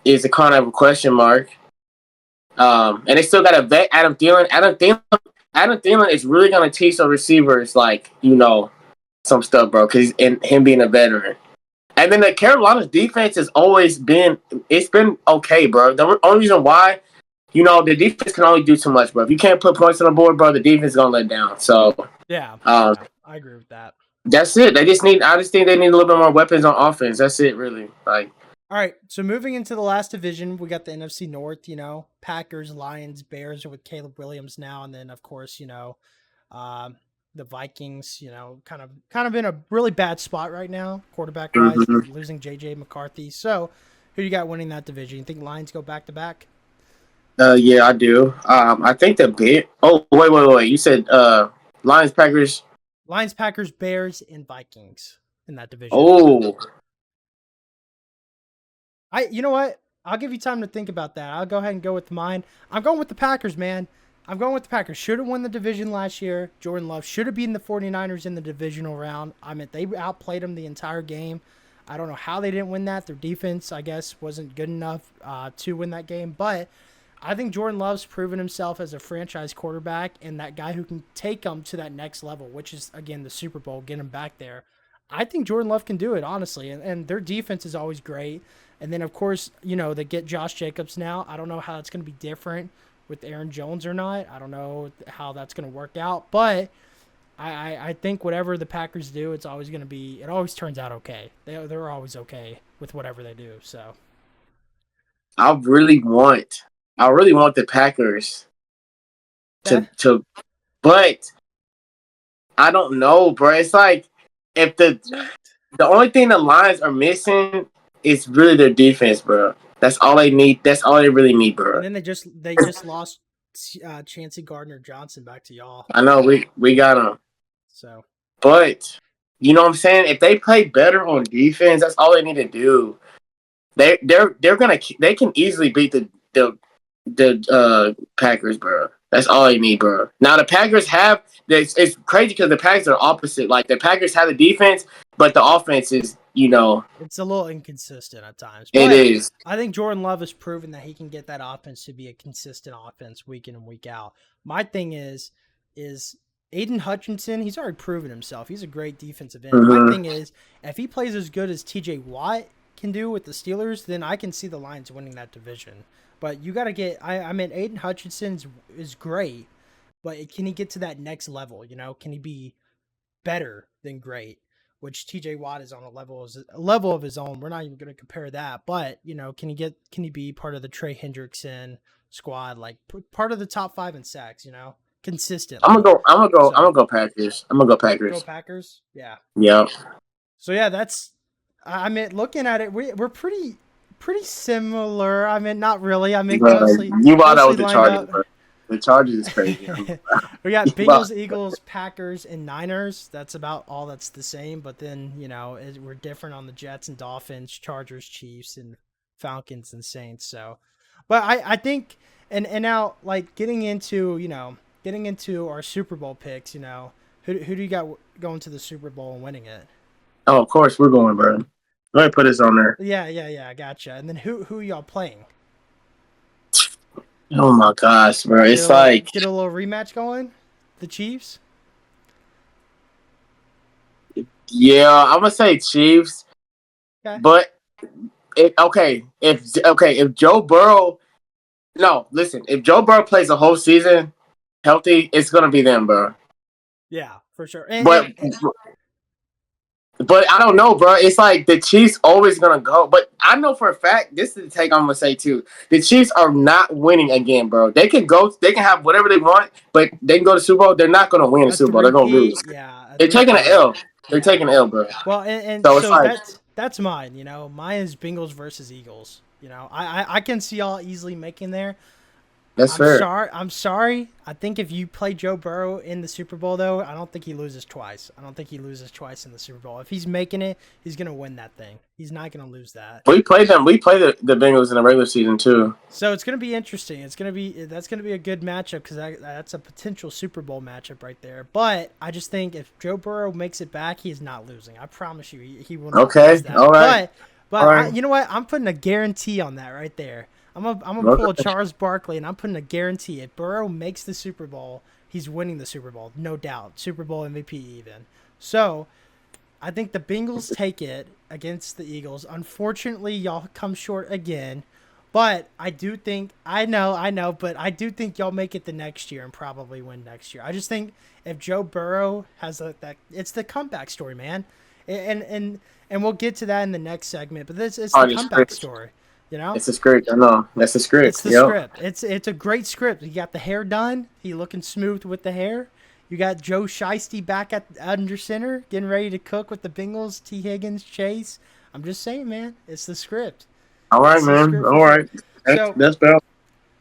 Speaker 2: is a kind of a question mark. And they still got a vet, Adam Thielen. Adam Thielen is really gonna teach the receivers, like, you know, some stuff, bro, because him being a veteran. And then the Carolina's defense has always been okay, bro. The only reason why, you know, the defense can only do too much, bro. If you can't put points on the board, bro, the defense is gonna let down. So
Speaker 1: yeah, I agree with that.
Speaker 2: That's it. I just think they need a little bit more weapons on offense. That's it, really. Like,
Speaker 1: all right, so moving into the last division, we got the NFC North, you know, Packers, Lions, Bears with Caleb Williams now, and then of course, you know, the Vikings, you know, kind of in a really bad spot right now, quarterback wise, losing JJ McCarthy. So, who you got winning that division? You think Lions go back to back?
Speaker 2: Yeah, I do. I think the Bears. Oh, wait. You said Lions, Packers,
Speaker 1: Bears, and Vikings in that division.
Speaker 2: Oh.
Speaker 1: You know what? I'll give you time to think about that. I'll go ahead and go with mine. I'm going with the Packers, man. I'm going with the Packers. Should have won the division last year. Jordan Love should have beaten the 49ers in the divisional round. I mean, they outplayed them the entire game. I don't know how they didn't win that. Their defense, I guess, wasn't good enough to win that game. But I think Jordan Love's proven himself as a franchise quarterback and that guy who can take them to that next level, which is, again, the Super Bowl, get them back there. I think Jordan Love can do it, honestly. And their defense is always great. And then, of course, you know, they get Josh Jacobs now. I don't know how it's going to be different with Aaron Jones or not. I don't know how that's going to work out. But I think whatever the Packers do, it's always going to be – it always turns out okay. They're always okay with whatever they do. So
Speaker 2: I really want the Packers to but I don't know, bro. It's like if the only thing the Lions are missing is really their defense, bro. That's all they need. That's all they really need, bro.
Speaker 1: And then they just lost Chauncey Gardner-Johnson back to y'all.
Speaker 2: I know we got him.
Speaker 1: So,
Speaker 2: but you know what I'm saying? If they play better on defense, that's all they need to do. They can easily beat the Packers, bro. That's all they need, bro. Now the Packers have it's crazy because the Packers are opposite. Like the Packers have the defense, but the offense is, you know,
Speaker 1: it's a little inconsistent at times.
Speaker 2: It is.
Speaker 1: I think Jordan Love has proven that he can get that offense to be a consistent offense week in and week out. My thing is Aiden Hutchinson, he's already proven himself. He's a great defensive end. My thing is, if he plays as good as TJ Watt can do with the Steelers, then I can see the Lions winning that division. But you got to get, I mean, Aiden Hutchinson is great, but can he get to that next level? You know, can he be better than great? Which TJ Watt is on a level of his own. We're not even going to compare that, but you know, can he be part of the Trey Hendrickson squad, like part of the top 5 in sacks? You know, consistent.
Speaker 2: I'm gonna go Packers.
Speaker 1: Go Packers. Yeah.
Speaker 2: Yep.
Speaker 1: So yeah, that's. I mean, looking at it, we're pretty similar. I mean, not really. I mean, mostly,
Speaker 2: you bought out with the Chargers. Bro. The Chargers is crazy.
Speaker 1: We got Bengals, Eagles, Packers, and Niners. That's about all that's the same. But then, you know, we're different on the Jets and Dolphins, Chargers, Chiefs, and Falcons and Saints. So, but I think And now, like, getting into our Super Bowl picks, who do you got going to the Super Bowl and winning it?
Speaker 2: Oh, of course we're going, bro. Go ahead, put this on there.
Speaker 1: Yeah, yeah, yeah, I gotcha. And then who y'all playing?
Speaker 2: Oh my gosh, bro. It's like,
Speaker 1: Get a little rematch going? The Chiefs?
Speaker 2: yeah, I'm gonna say Chiefs,
Speaker 1: Okay.
Speaker 2: but if Joe Burrow, no, listen, if Joe Burrow plays the whole season healthy, it's gonna be them, bro.
Speaker 1: Yeah, for sure.
Speaker 2: But But I don't know, bro. It's like the Chiefs always gonna go. But I know for a fact, this is the take I'm gonna say too. The Chiefs are not winning again, bro. They can go, they can have whatever they want, but they can go to Super Bowl. They're not gonna win the
Speaker 1: A
Speaker 2: Super Bowl. They're gonna lose.
Speaker 1: three-peat, yeah, a
Speaker 2: They're taking an
Speaker 1: three-peat.
Speaker 2: L. They're
Speaker 1: Yeah.
Speaker 2: taking an L, bro.
Speaker 1: Well, and
Speaker 2: So it's
Speaker 1: so
Speaker 2: like
Speaker 1: that's mine. Mine is Bengals versus Eagles. I can see y'all easily making there.
Speaker 2: that's
Speaker 1: I'm
Speaker 2: fair.
Speaker 1: sorry. I'm sorry. I think if you play Joe Burrow in the Super Bowl, though, I don't think he loses twice. I don't think he loses twice in the Super Bowl. If he's making it, he's gonna win that thing. He's not gonna lose that.
Speaker 2: We played them. We played the Bengals in the regular season too.
Speaker 1: So it's gonna be interesting. That's gonna be a good matchup because that's a potential Super Bowl matchup right there. But I just think if Joe Burrow makes it back, he is not losing. I promise you, he will not
Speaker 2: Okay,
Speaker 1: lose that.
Speaker 2: all right,
Speaker 1: But
Speaker 2: all right.
Speaker 1: you know what? I'm putting a guarantee on that right there. I'm gonna pull a
Speaker 2: Okay.
Speaker 1: Charles Barkley and I'm putting a guarantee. If Burrow makes the Super Bowl, he's winning the Super Bowl, no doubt. Super Bowl MVP even. So I think the Bengals take it against the Eagles. Unfortunately, y'all come short again. But I do think I know, but I do think y'all make it the next year and probably win next year. I just think if Joe Burrow has that, it's the comeback story, man, and we'll get to that in the next segment. But this it's
Speaker 2: Oh,
Speaker 1: the
Speaker 2: the
Speaker 1: comeback
Speaker 2: script.
Speaker 1: story, you know.
Speaker 2: It's a script. I know. That's the
Speaker 1: It's
Speaker 2: script.
Speaker 1: the
Speaker 2: Yep.
Speaker 1: script. It's a great script. You got the hair done. He looking smooth with the hair. You got Joe Shiesty back at under center, getting ready to cook with the Bengals. T. Higgins, Chase. I'm just saying, man. It's the script.
Speaker 2: All right,
Speaker 1: It's the
Speaker 2: man.
Speaker 1: script for
Speaker 2: All
Speaker 1: sure.
Speaker 2: right. That's
Speaker 1: So,
Speaker 2: that's fair.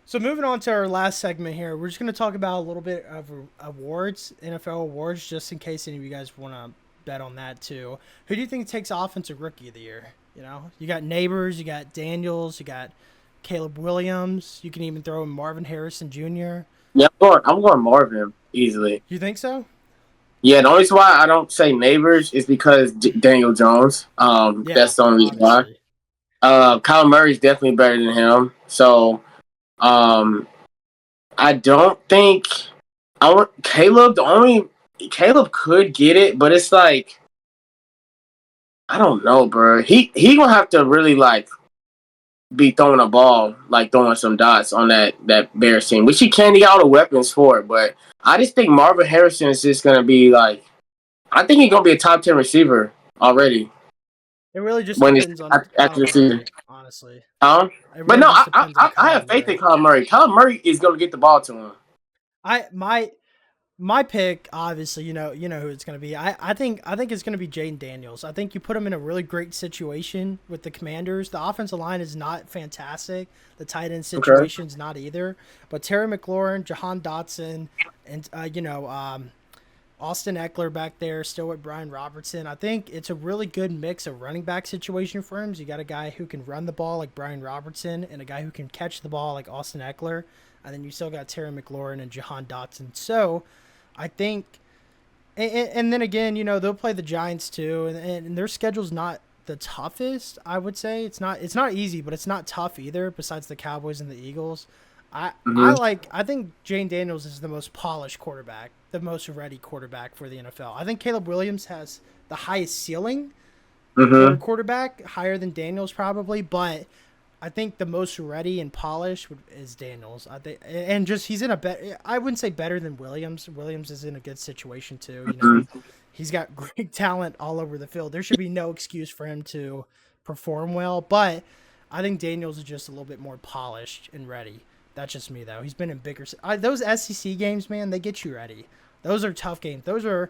Speaker 1: so moving on to our last segment here, we're just going to talk about a little bit of awards, NFL awards, just in case any of you guys want to bet on that too. Who do you think takes Offensive Rookie of the Year? You got Neighbors, you got Daniels, you got Caleb Williams. You can even throw in Marvin Harrison Jr.
Speaker 2: Yeah, I'm going Marvin easily.
Speaker 1: You think so?
Speaker 2: Yeah, the only reason why I don't say neighbors is because Daniel Jones.
Speaker 1: Yeah,
Speaker 2: That's the only reason why.
Speaker 1: obviously.
Speaker 2: Kyle Murray's definitely better than him. So, um, I don't think I want Caleb. Caleb could get it, but it's like I don't know, bro. He gonna have to really like be throwing a ball, like throwing some dots on that Bears team, which he can. He got all the weapons for it, but I just think Marvin Harrison is just gonna be like. I think he's gonna be a top 10 receiver already
Speaker 1: It really just
Speaker 2: when it's
Speaker 1: depends on
Speaker 2: after
Speaker 1: Kyle
Speaker 2: the season.
Speaker 1: Murray, honestly. It
Speaker 2: But
Speaker 1: really
Speaker 2: no,
Speaker 1: just depends on
Speaker 2: I
Speaker 1: Kyler
Speaker 2: have faith in
Speaker 1: Murray.
Speaker 2: Kyle Murray. Kyle Murray is gonna get the ball to him.
Speaker 1: I my pick, obviously, you know who it's gonna be. I think it's gonna be Jaden Daniels. I think you put him in a really great situation with the Commanders. The offensive line is not fantastic. The tight end
Speaker 2: Okay.
Speaker 1: situation's not either. But Terry McLaurin, Jahan Dotson, and Austin Eckler back there, still with Brian Robertson. I think it's a really good mix of running back situation for him. So you got a guy who can run the ball like Brian Robertson and a guy who can catch the ball like Austin Eckler. And then you still got Terry McLaurin and Jahan Dotson. So I think, and then again, they'll play the Giants too, and their schedule's not the toughest. I would say it's not easy, but it's not tough either. Besides the Cowboys and the Eagles,
Speaker 2: Mm-hmm.
Speaker 1: I think Jane Daniels is the most polished quarterback, the most ready quarterback for the NFL. I think Caleb Williams has the highest ceiling for a
Speaker 2: Mm-hmm.
Speaker 1: quarterback, higher than Daniels probably, but I think the most ready and polished is Daniels. I think, and just he's in a better. I wouldn't say better than Williams. Williams is in a good situation too.
Speaker 2: Mm-hmm.
Speaker 1: He's got great talent all over the field. There should be no excuse for him to perform well, but I think Daniels is just a little bit more polished and ready. That's just me though. He's been in bigger. Those SEC games, man, they get you ready. Those are tough games. Those are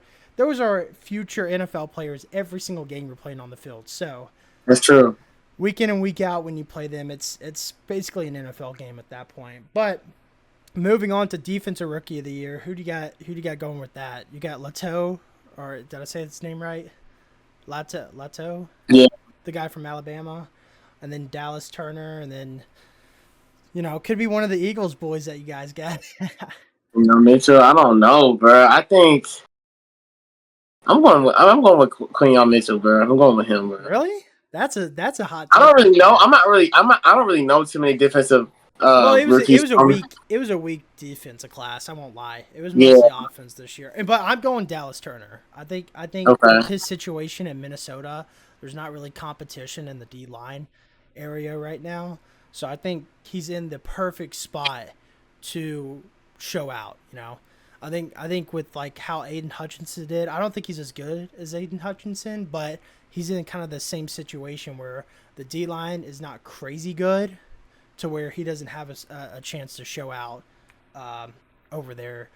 Speaker 1: future NFL players every single game you're playing on the field. So
Speaker 2: That's true.
Speaker 1: week in and week out when you play them, it's basically an NFL game at that point. But moving on to defensive rookie of the year, who do you got? Who do you got going with that? You got Lato, or did I say his name right? Lato,
Speaker 2: Yeah.
Speaker 1: the guy from Alabama, and then Dallas Turner, and then Could be one of the Eagles boys that you guys got.
Speaker 2: Mitchell. I don't know, bro. I think I'm going with Quinion Mitchell, bro. I'm going with him, bro.
Speaker 1: Really? That's a hot.
Speaker 2: I don't really know. I don't really know too many defensive
Speaker 1: Well,
Speaker 2: rookies.
Speaker 1: it was a weak defensive class. I won't lie. It was
Speaker 2: Yeah.
Speaker 1: mostly offense this year. But I'm going Dallas Turner. I think
Speaker 2: Okay.
Speaker 1: with his situation in Minnesota, there's not really competition in the D line area right now. So I think he's in the perfect spot to show out. I think with like how Aiden Hutchinson did, I don't think he's as good as Aiden Hutchinson, but he's in kind of the same situation where the D line is not crazy good to where he doesn't have a chance to show out over there.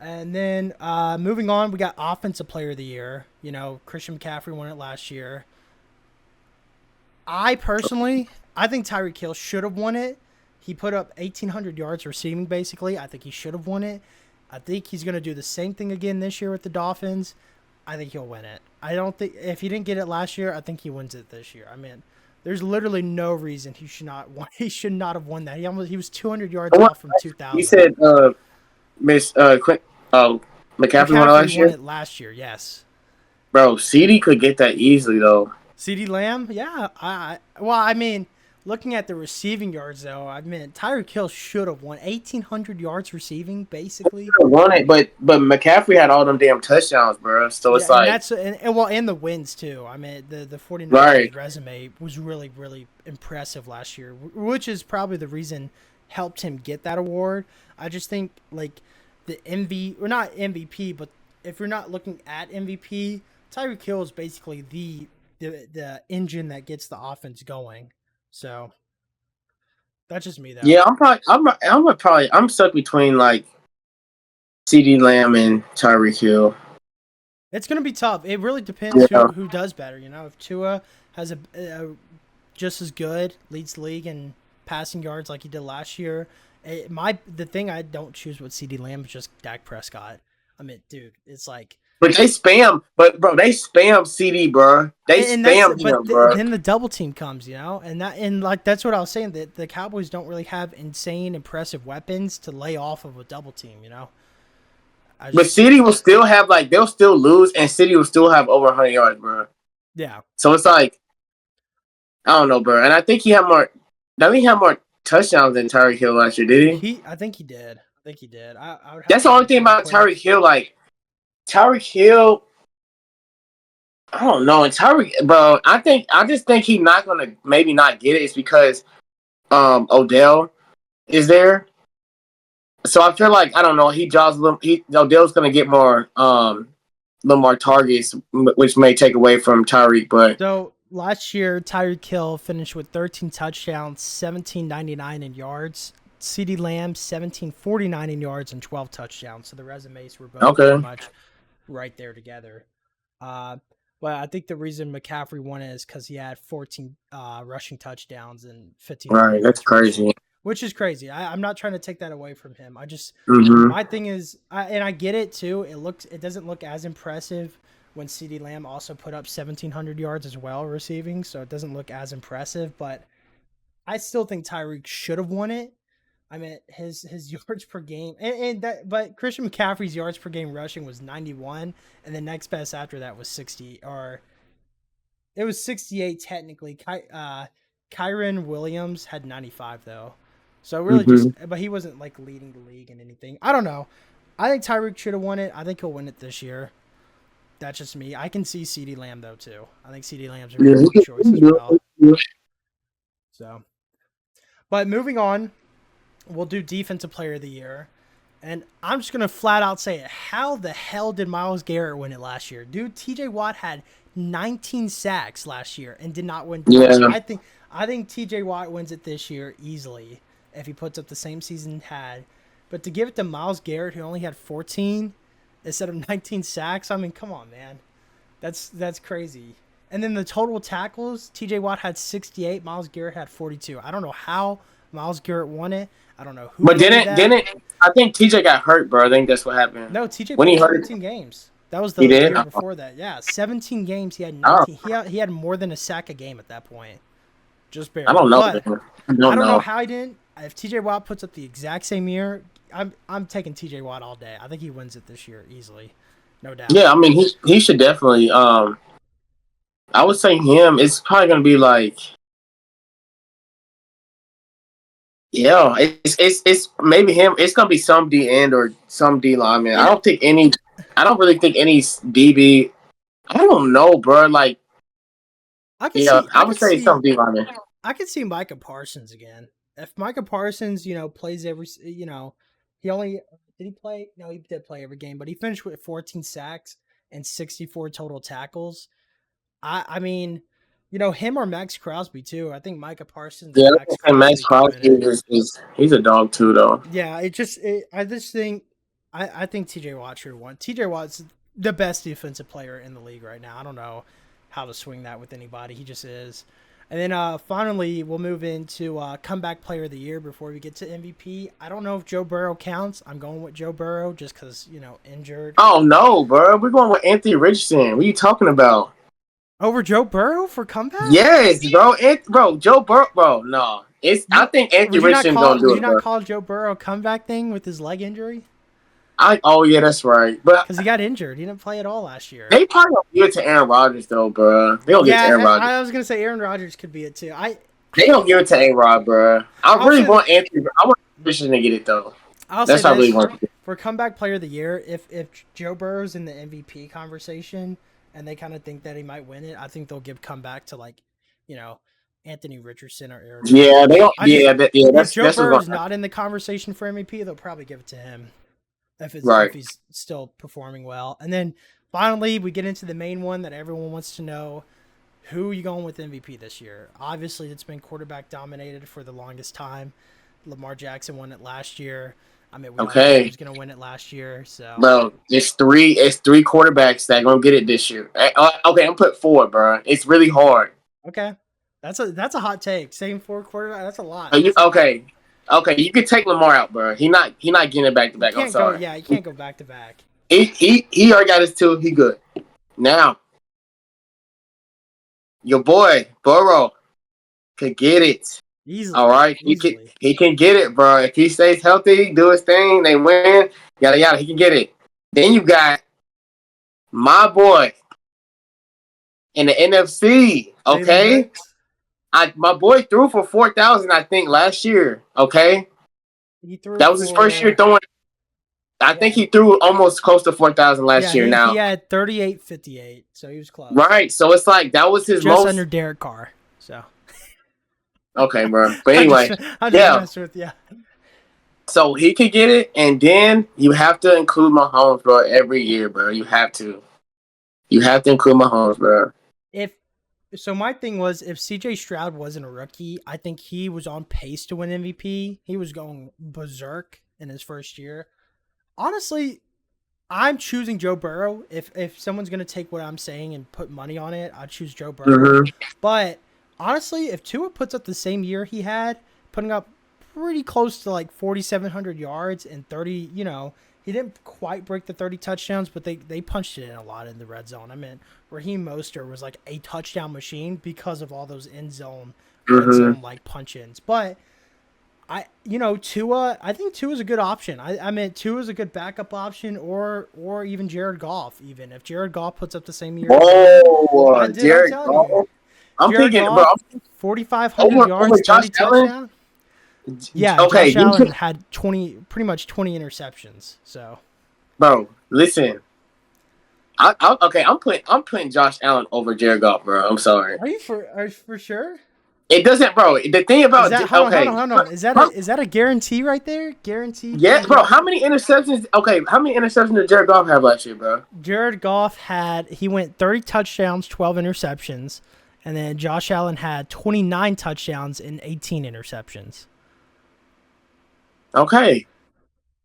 Speaker 1: And then moving on, we got Offensive Player of the Year. Christian McCaffrey won it last year. I think Tyreek Hill should have won it. He put up 1,800 yards receiving, basically. I think he should have won it. I think he's going to do the same thing again this year with the Dolphins. I think he'll win it. I don't think if he didn't get it last year, I think he wins it this year. I mean, there's literally no reason he should not won. He should not have won that. He was 200 yards off from 2,000.
Speaker 2: You said Miss McCaffrey won last year.
Speaker 1: Won it last year, yes.
Speaker 2: Bro, CD could get that easily though.
Speaker 1: CeeDee Lamb, yeah. I mean, looking at the receiving yards though, Tyreek Hill should have won 1,800 yards receiving, basically.
Speaker 2: He won it, but McCaffrey had all them damn touchdowns, bro. So it's like
Speaker 1: and the wins too. I mean, the 49ers resume was really, really impressive last year, which is probably the reason helped him get that award. I just think like the not MVP, but if you're not looking at MVP, Tyreek Hill is basically the engine that gets the offense going. So that's just me though.
Speaker 2: Yeah, I'm stuck between like CeeDee Lamb and Tyreek Hill.
Speaker 1: It's gonna be tough. It really depends who does better. If Tua has a just as good, leads the league in passing yards like he did last year. The thing I don't choose with CeeDee Lamb is just Dak Prescott. I mean, dude, it's like.
Speaker 2: But they spam CD, bro. They spam him, bro.
Speaker 1: Then the double team comes, and that's what I was saying. That the Cowboys don't really have insane, impressive weapons to lay off of a double team,
Speaker 2: But CD will still have they'll still lose, and City will still have over 100 yards, bro.
Speaker 1: Yeah.
Speaker 2: So it's like, I don't know, bro. And I think he had more touchdowns than Tyreek Hill last year, did he?
Speaker 1: I think he did.
Speaker 2: That's the only thing about Tyreek Hill, Tyreek Hill, I don't know. And Tyreek, bro, I just think he's not gonna maybe not get it. It's because Odell is there. So I feel like I don't know. Odell's gonna get more little more targets, which may take away from Tyreek. But
Speaker 1: so last year, Tyreek Hill finished with 13 touchdowns, 1799 in yards. CeeDee Lamb 1749 in yards and 12 touchdowns. So the resumes were both pretty much right there together. But I think the reason McCaffrey won it is because he had 14 rushing touchdowns and 15.
Speaker 2: Right, that's crazy.
Speaker 1: Which is crazy. I'm not trying to take that away from him. I just my thing is, and I get it too. It doesn't look as impressive when CeeDee Lamb also put up 1,700 yards as well receiving, so it doesn't look as impressive. But I still think Tyreek should have won it. I mean, his yards per game, but Christian McCaffrey's yards per game rushing was 91, and the next best after that was 60, or it was 68 technically. Kyren Williams had 95 though, so really but he wasn't like leading the league in anything. I don't know. I think Tyreek should have won it. I think he'll win it this year. That's just me. I can see CeeDee Lamb though too. I think CeeDee Lamb's a really good choice as well. So, but moving on. We'll do Defensive Player of the Year. And I'm just going to flat out say it. How the hell did Myles Garrett win it last year? Dude, TJ Watt had 19 sacks last year and did not win.
Speaker 2: Yeah.
Speaker 1: I think TJ Watt wins it this year easily if he puts up the same season he had. But to give it to Myles Garrett, who only had 14 instead of 19 sacks, I mean, come on, man. That's crazy. And then the total tackles, TJ Watt had 68, Myles Garrett had 42. I don't know how Myles Garrett won it. I don't know who.
Speaker 2: But didn't I think TJ got hurt, bro? I think that's what happened.
Speaker 1: No, TJ played 17 games. That was the year before that. Yeah, 17 games. He had 19. He had more than a sack a game at that point. Just barely.
Speaker 2: I don't know.
Speaker 1: I don't know how he didn't. if TJ Watt puts up the exact same year, I'm taking TJ Watt all day. I think he wins it this year easily, no doubt.
Speaker 2: Yeah, I mean he should definitely. I would say him. It's probably gonna be like, yeah, it's maybe him. It's gonna be some D end or some D lineman.
Speaker 1: Yeah.
Speaker 2: I don't really think any DB. I don't know, bro. Like, I would say some D lineman.
Speaker 1: I could see Micah Parsons again. If Micah Parsons, plays every, he only did he play? No, he did play every game, but he finished with 14 sacks and 64 total tackles. I mean, him or Max Crosby too. I think Micah Parsons.
Speaker 2: Yeah,
Speaker 1: And
Speaker 2: Max Crosby he's a dog too, though.
Speaker 1: Yeah, I just think I think TJ Watt should have won. TJ Watt's the best defensive player in the league right now. I don't know how to swing that with anybody. He just is. And then finally, we'll move into comeback player of the year before we get to MVP. I don't know if Joe Burrow counts. I'm going with Joe Burrow just because, injured.
Speaker 2: Oh, no, bro. We're going with Anthony Richardson. What are you talking about?
Speaker 1: Over Joe Burrow for comeback?
Speaker 2: Yes, bro. Joe Burrow, bro. No. I think Anthony Richardson's going to do it,
Speaker 1: Did you not call Joe Burrow a comeback thing with his leg injury?
Speaker 2: Oh, yeah, that's right. But
Speaker 1: because he got injured. He didn't play at all last year.
Speaker 2: They probably don't give it to Aaron Rodgers, though, bro. They don't give it to Aaron Rodgers.
Speaker 1: I was going to say Aaron Rodgers could be it, too.
Speaker 2: They don't give it to A-Rod, bro. I want Richardson to get it, though. That's what I really want.
Speaker 1: For comeback player of the year, if Joe Burrow's in the MVP conversation and they kind of think that he might win it, I think they'll give comeback to, Anthony Richardson or Aaron Rodgers.
Speaker 2: Yeah, they don't.
Speaker 1: If Joe Burrow's not in the conversation for MVP, they'll probably give it to him. If he's still performing well. And then finally, we get into the main one that everyone wants to know. Who are you going with MVP this year? Obviously, it's been quarterback dominated for the longest time. Lamar Jackson won it last year. I mean, we knew he was going to win it last year. So,
Speaker 2: bro, it's three quarterbacks that are going to get it this year. Okay, I'm put 4, bro. It's really hard.
Speaker 1: Okay. That's a hot take. Saying 4 quarterbacks, that's a lot.
Speaker 2: Okay. Okay, you can take Lamar out, bro. He not getting it back to back. I'm sorry.
Speaker 1: He can't go back to back.
Speaker 2: He already got his 2. He good. Now, your boy Burrow could get it.
Speaker 1: Easily.
Speaker 2: All right, he can get it, bro. If he stays healthy, do his thing, they win. Yada yada. He can get it. Then you got my boy in the NFC. Okay. My boy threw for 4,000, I think, last year. Okay, that was his first year throwing. I think he threw almost close to 4,000 last year. Now
Speaker 1: he had 38-58, so he was close.
Speaker 2: Right, so it's like that was his
Speaker 1: just under Derek Carr. So
Speaker 2: okay, bro. But anyway,
Speaker 1: yeah.
Speaker 2: So he could get it, and then you have to include Mahomes, bro. Every year, bro. You have to include Mahomes, bro.
Speaker 1: So my thing was, if CJ Stroud wasn't a rookie, I think he was on pace to win MVP. He was going berserk in his first year. Honestly, I'm choosing Joe Burrow. If someone's going to take what I'm saying and put money on it, I'd choose Joe Burrow. Mm-hmm. But honestly, if Tua puts up the same year he had, putting up pretty close to like 4,700 yards and 30, he didn't quite break the 30 touchdowns, but they punched it in a lot in the red zone. I mean, Raheem Mostert was like a touchdown machine because of all those end zone, red zone like punch-ins. But Tua, I think Tua's a good option. I mean, Tua's a good backup option, or even Jared Goff. Even if Jared Goff puts up the same year,
Speaker 2: Jared Goff. I'm thinking, bro,
Speaker 1: 4,500 yards, 30 touchdowns. Yeah, okay. Josh Allen had pretty much 20 interceptions. So,
Speaker 2: bro, listen. I'm putting Josh Allen over Jared Goff, bro. I'm sorry.
Speaker 1: Are you for sure?
Speaker 2: It doesn't, bro. The thing about
Speaker 1: hold on. Is that a guarantee right there? Guaranteed?
Speaker 2: Yeah, bro. How many interceptions? Okay, how many interceptions did Jared Goff have last year, bro?
Speaker 1: Jared Goff he went 30 touchdowns, 12 interceptions, and then Josh Allen had 29 touchdowns and 18 interceptions.
Speaker 2: Okay.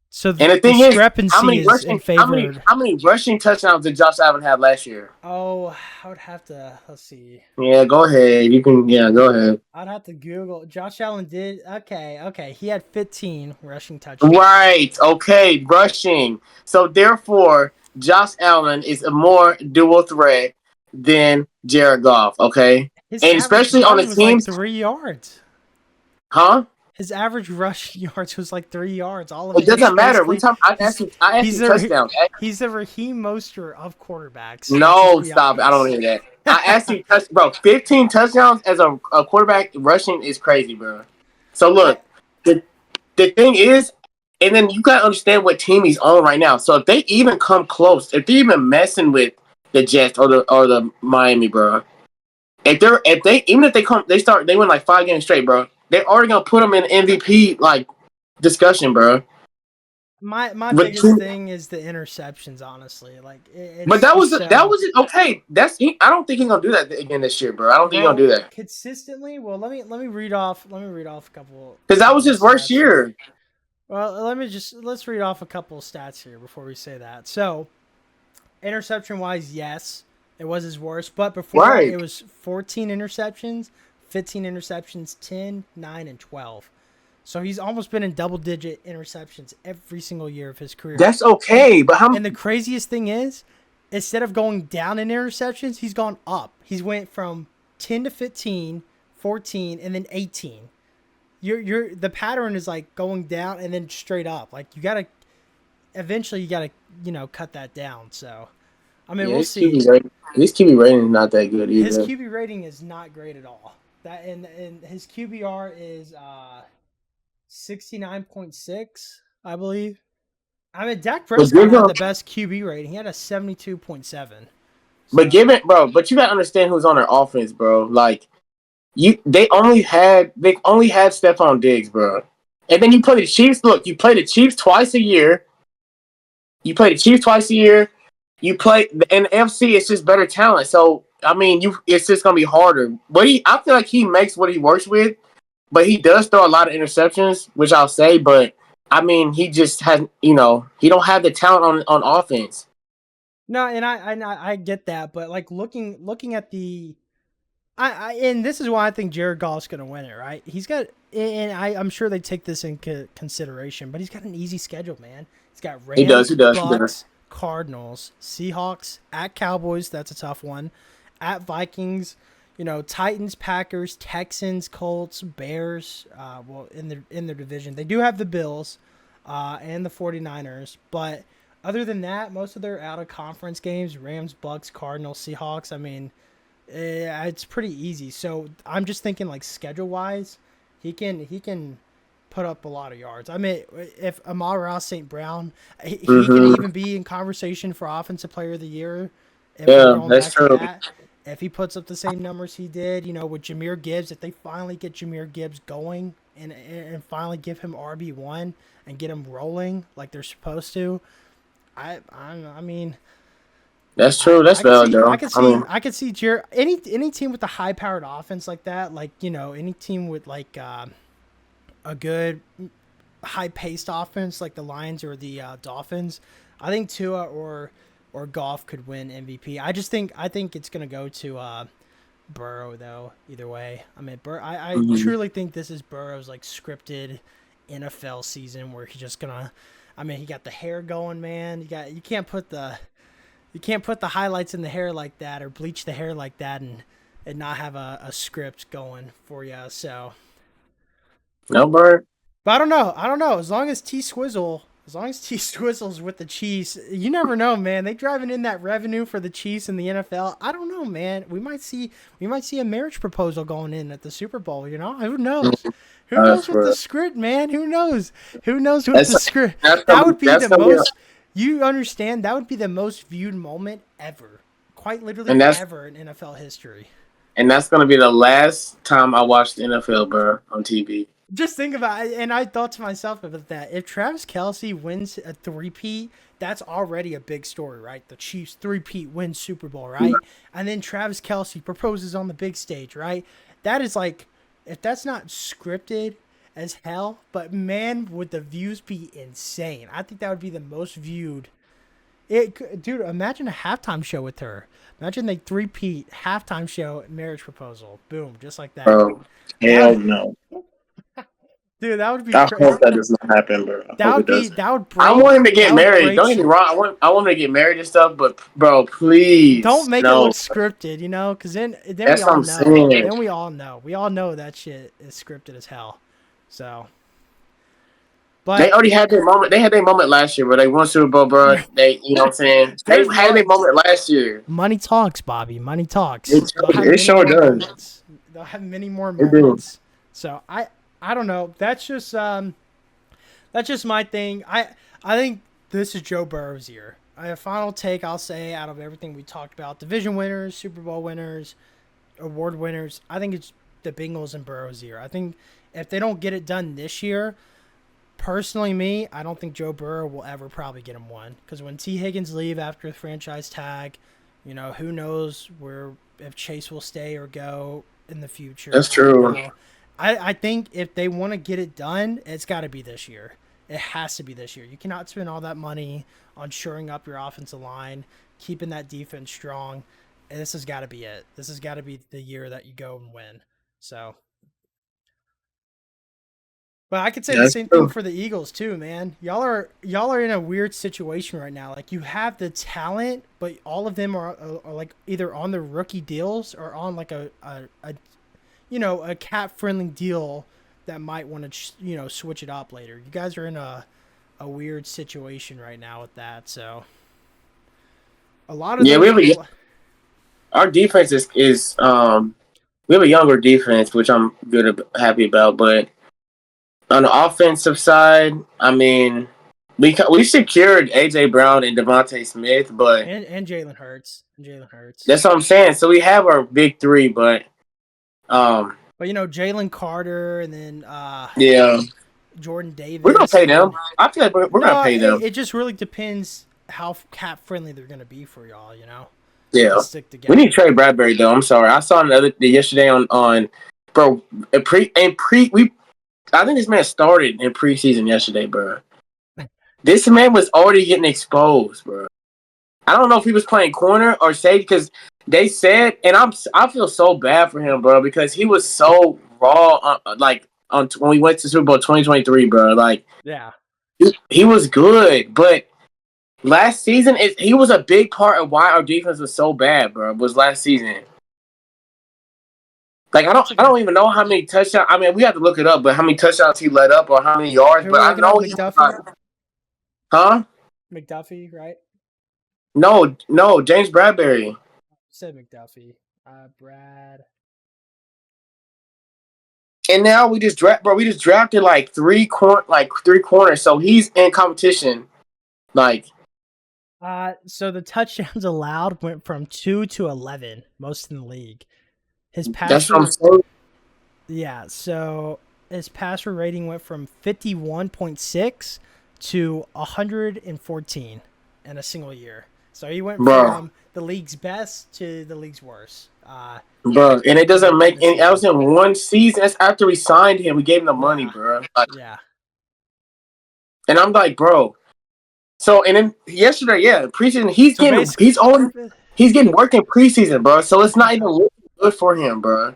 Speaker 1: So the discrepancy is in favor.
Speaker 2: How many rushing touchdowns did Josh Allen have last year?
Speaker 1: Oh, I would have to. Let's see.
Speaker 2: Yeah, go ahead. You can. Yeah, go ahead.
Speaker 1: I'd have to Google. Josh Allen did. Okay. He had 15 rushing touchdowns.
Speaker 2: Right. Okay. Rushing. So therefore, Josh Allen is a more dual threat than Jared Goff. Okay. And especially on the teams.
Speaker 1: Like 3 yards.
Speaker 2: Huh?
Speaker 1: His average rush yards was like 3 yards. All of
Speaker 2: It
Speaker 1: it. He's
Speaker 2: doesn't matter.
Speaker 1: basically
Speaker 2: I asked
Speaker 1: he's
Speaker 2: you
Speaker 1: a
Speaker 2: touchdowns.
Speaker 1: he's the Raheem Mostert of quarterbacks. Let's just
Speaker 2: No,
Speaker 1: be
Speaker 2: stop. I don't
Speaker 1: honest.
Speaker 2: hear that. I asked you, bro. 15 touchdowns as a quarterback rushing is crazy, bro. So look, the thing is, and then you gotta understand what team he's on right now. So if they even come close, if they're even messing with the Jets or the Miami, bro, if they win like 5 games straight, bro. They're already gonna put them in MVP like discussion, bro.
Speaker 1: My
Speaker 2: But
Speaker 1: biggest thing is the interceptions. Honestly, like
Speaker 2: but
Speaker 1: it's
Speaker 2: that was
Speaker 1: just so.
Speaker 2: okay. I don't think he's gonna do that again this year, bro. I don't think he's gonna
Speaker 1: Bro,
Speaker 2: do that
Speaker 1: consistently. Well, let me read off. Let me read off a
Speaker 2: because that was
Speaker 1: couple
Speaker 2: his worst
Speaker 1: stats here.
Speaker 2: year.
Speaker 1: Well, let's read off a couple of stats here before we say that. So, interception wise, yes, it was his worst, but before that,
Speaker 2: Right.
Speaker 1: it was 14 interceptions, 15 interceptions, 10, 9, and 12. So he's almost been in double digit interceptions every single year of his career.
Speaker 2: That's okay, but how?
Speaker 1: And the craziest thing is, instead of going down in interceptions, he's gone up. He's went from 10 to 15, 14, and then 18. The pattern is like going down and then straight up. Like eventually you gotta cut that down. So I mean, we'll see.
Speaker 2: His QB rating is not that good either.
Speaker 1: His QB rating is not great at all. That and his QBR is 69.6, I believe. I mean, Dak Prescott had the best QB rating. He had a 72.7. So.
Speaker 2: But but you gotta understand who's on their offense, bro. Like they only had Stephon Diggs, bro. And then you play the Chiefs. Look, you play the Chiefs twice a year. You play the NFC. It's just better talent. So I mean, it's just gonna be harder. But I feel like he makes what he works with. But he does throw a lot of interceptions, which I'll say. But I mean, he just has, he don't have the talent on offense.
Speaker 1: No, and I get that, but like looking at the, and this is why I think Jared Goff's gonna win it, right? He's got, and I'm sure they take this into consideration, but he's got an easy schedule, man. He's got Rams, Bucks, Cardinals, Seahawks, at Cowboys. That's a tough one. At Vikings. Titans, Packers, Texans, Colts, Bears, in their division. They do have the Bills and the 49ers, but other than that, most of their out-of-conference games, Rams, Bucks, Cardinals, Seahawks, I mean, it's pretty easy. So I'm just thinking, like, schedule-wise, he can put up a lot of yards. I mean, if Amon-Ra St. Brown, he can even be in conversation for Offensive Player of the Year.
Speaker 2: Yeah, that's true.
Speaker 1: If he puts up the same numbers he did, with Jahmyr Gibbs, if they finally get Jahmyr Gibbs going and finally give him RB1 and get him rolling like they're supposed to, I mean,
Speaker 2: that's true. That's valid, though.
Speaker 1: I could see any team with a high powered offense like that, like any team with like a good high paced offense like the Lions or the Dolphins. I think Tua or Goff could win MVP. I think it's gonna go to Burrow though. Either way, I mean, I truly think this is Burrow's like scripted NFL season where he's just gonna. I mean, he got the hair going, man. You can't put the highlights in the hair like that or bleach the hair like that and not have a script going for you. So
Speaker 2: no, Bird.
Speaker 1: But I don't know. As long as T Swizzle's with the Chiefs, you never know, man. They driving in that revenue for the Chiefs and the NFL. I don't know, man. We might see a marriage proposal going in at the Super Bowl. Who knows? Who knows with the script, man? Who knows? Who knows with the script? That would be the most. You understand? That would be the most viewed moment ever, quite literally ever in NFL history.
Speaker 2: And that's gonna be the last time I watch the NFL, bro, on TV.
Speaker 1: Just think about it, and I thought to myself about that. If Travis Kelce wins a three-peat, that's already a big story, right? The Chiefs three-peat wins Super Bowl, right? Yeah. And then Travis Kelce proposes on the big stage, right? That is like, if that's not scripted as hell, but man, would the views be insane. I think that would be the most viewed. Dude, imagine a halftime show with her. Imagine they three-peat halftime show, marriage proposal. Boom, just like that.
Speaker 2: Bro, hell no.
Speaker 1: Dude, that would be.
Speaker 2: I hope that does not happen, bro.
Speaker 1: That would break.
Speaker 2: I want him to get married. Don't get me wrong. I want him to get married and stuff, but bro, please
Speaker 1: don't make it look scripted, because then we all know. Then we all know. We all know that shit is scripted as hell. So,
Speaker 2: They
Speaker 1: but
Speaker 2: already had their moment. They had their moment last year, where they won Super Bowl, bro. They, you know what I'm saying? They
Speaker 1: there's
Speaker 2: had their moment last year.
Speaker 1: money talks, Bobby. Money talks. They'll have
Speaker 2: It
Speaker 1: many
Speaker 2: sure
Speaker 1: more
Speaker 2: does.
Speaker 1: moments. They'll have many more
Speaker 2: It do.
Speaker 1: moments. So I don't know. That's just my thing. I think this is Joe Burrow's year. A final take I'll say out of everything we talked about: division winners, Super Bowl winners, award winners. I think it's the Bengals and Burrow's year. I think if they don't get it done this year, personally, me, I don't think Joe Burrow will ever probably get him one. Because when T. Higgins leave after the franchise tag, who knows where if Chase will stay or go in the future.
Speaker 2: That's true.
Speaker 1: I think if they want to get it done, it's got to be this year. It has to be this year. You cannot spend all that money on shoring up your offensive line, keeping that defense strong. And this has got to be it. This has got to be the year that you go and win. So, but I could say the
Speaker 2: That's
Speaker 1: same thing
Speaker 2: true.
Speaker 1: for the Eagles too, man. Y'all are in a weird situation right now. Like you have the talent, but all of them are like either on their rookie deals or on like a cap friendly deal that might want to switch it up later. You guys are in a weird situation right now with that. So a lot of
Speaker 2: Yeah,
Speaker 1: those.
Speaker 2: our defense is we have a younger defense, which I'm happy about. But on the offensive side, I mean, we secured AJ Brown and Devontae Smith, but
Speaker 1: And Jalen Hurts. Jalen Hurts.
Speaker 2: that's what I'm saying. So we have our big three, but um,
Speaker 1: But Jalen Carter and then
Speaker 2: yeah,
Speaker 1: Jordan Davis.
Speaker 2: we're gonna pay them. I feel like we're gonna
Speaker 1: No,
Speaker 2: pay them.
Speaker 1: it just really depends how cap friendly they're gonna be for y'all.
Speaker 2: Yeah,
Speaker 1: To stick
Speaker 2: we
Speaker 1: together.
Speaker 2: need to trade Bradbury though. I'm sorry, I saw yesterday on bro we. I think this man started in preseason yesterday, bro. This man was already getting exposed, bro. I don't know if he was playing corner or safety because they said, and I feel so bad for him, bro, because he was so raw, when we went to Super Bowl 2023, bro. Like,
Speaker 1: Yeah.
Speaker 2: he was good, but last season he was a big part of why our defense was so bad, bro. Was last season. Like I don't even know how many touchdowns. I mean, we have to look it up, but how many touchdowns he let up or how many yards?
Speaker 1: Who
Speaker 2: But
Speaker 1: are we
Speaker 2: I
Speaker 1: looking up?
Speaker 2: know
Speaker 1: McDuffie.
Speaker 2: Huh?
Speaker 1: McDuffie, right?
Speaker 2: No, James Bradbury.
Speaker 1: You said McDuffie. Brad.
Speaker 2: And now we just drafted like three corners, so he's in competition. Like,
Speaker 1: So the touchdowns allowed went from 2 to 11, most in the league. His
Speaker 2: that's what I'm
Speaker 1: passer,
Speaker 2: saying.
Speaker 1: yeah. So his passer rating went from 51.6 to 114 in a single year. So he went
Speaker 2: Bro,
Speaker 1: from the league's best to the league's worst.
Speaker 2: bro, and it doesn't make any. That was
Speaker 1: season.
Speaker 2: in one season. That's after we signed him. We gave him the money,
Speaker 1: Yeah.
Speaker 2: bro. Like,
Speaker 1: Yeah.
Speaker 2: and I'm like, bro. So and then yesterday, yeah, preseason, he's getting work in preseason, bro. So it's not even looking good for him, bro.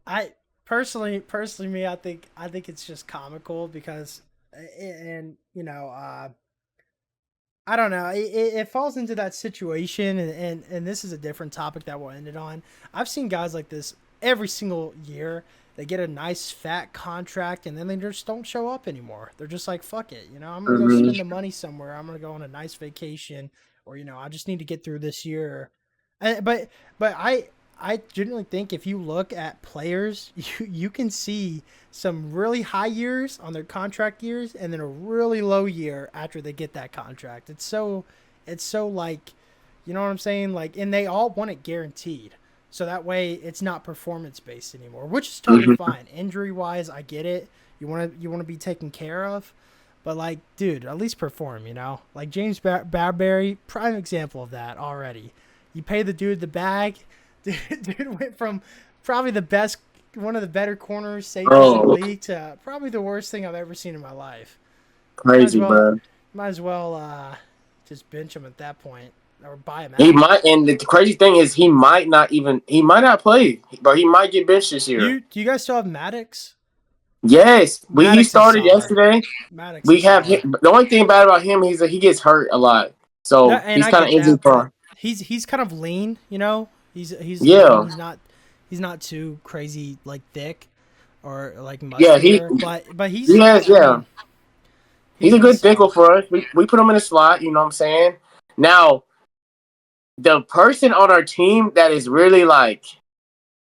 Speaker 1: I personally, me, I think it's just comical because, and I don't know, it falls into that situation, and this is a different topic that we'll end it on. I've seen guys like this every single year. They get a nice fat contract and then they just don't show up anymore. They're just like, fuck it, I'm gonna go spend the money somewhere. I'm gonna go on a nice vacation, or I just need to get through this year. But I generally think if you look at players, you can see some really high years on their contract years and then a really low year after they get that contract. It's so like, you know what I'm saying? Like, and they all want it guaranteed. So that way it's not performance based anymore, which is totally fine. Injury wise, I get it. You want to be taken care of, but like, dude, at least perform. Like James Bradbury, prime example of that already. You pay the dude the bag. Dude went from probably one of the better corners, safeties in the league to probably the worst thing I've ever seen in my life.
Speaker 2: Crazy, bro.
Speaker 1: Might as well just bench him at that point or buy him out.
Speaker 2: He might, and the crazy thing is, he might not play, but he might get benched this year.
Speaker 1: Do you guys still have Maddox?
Speaker 2: Yes, he started yesterday.
Speaker 1: Maddox
Speaker 2: we have him. The only thing bad about him is that he gets hurt a lot, so he's kind of injury prone.
Speaker 1: He's kind of lean, He's
Speaker 2: yeah.
Speaker 1: He's not too crazy like thick or like
Speaker 2: Yeah,
Speaker 1: mustier, but
Speaker 2: he
Speaker 1: he's
Speaker 2: has,
Speaker 1: I
Speaker 2: yeah.
Speaker 1: mean
Speaker 2: He's a
Speaker 1: he's
Speaker 2: good nickel
Speaker 1: solid.
Speaker 2: for us. We put him in the slot, you know what I'm saying? Now, the person on our team that is really like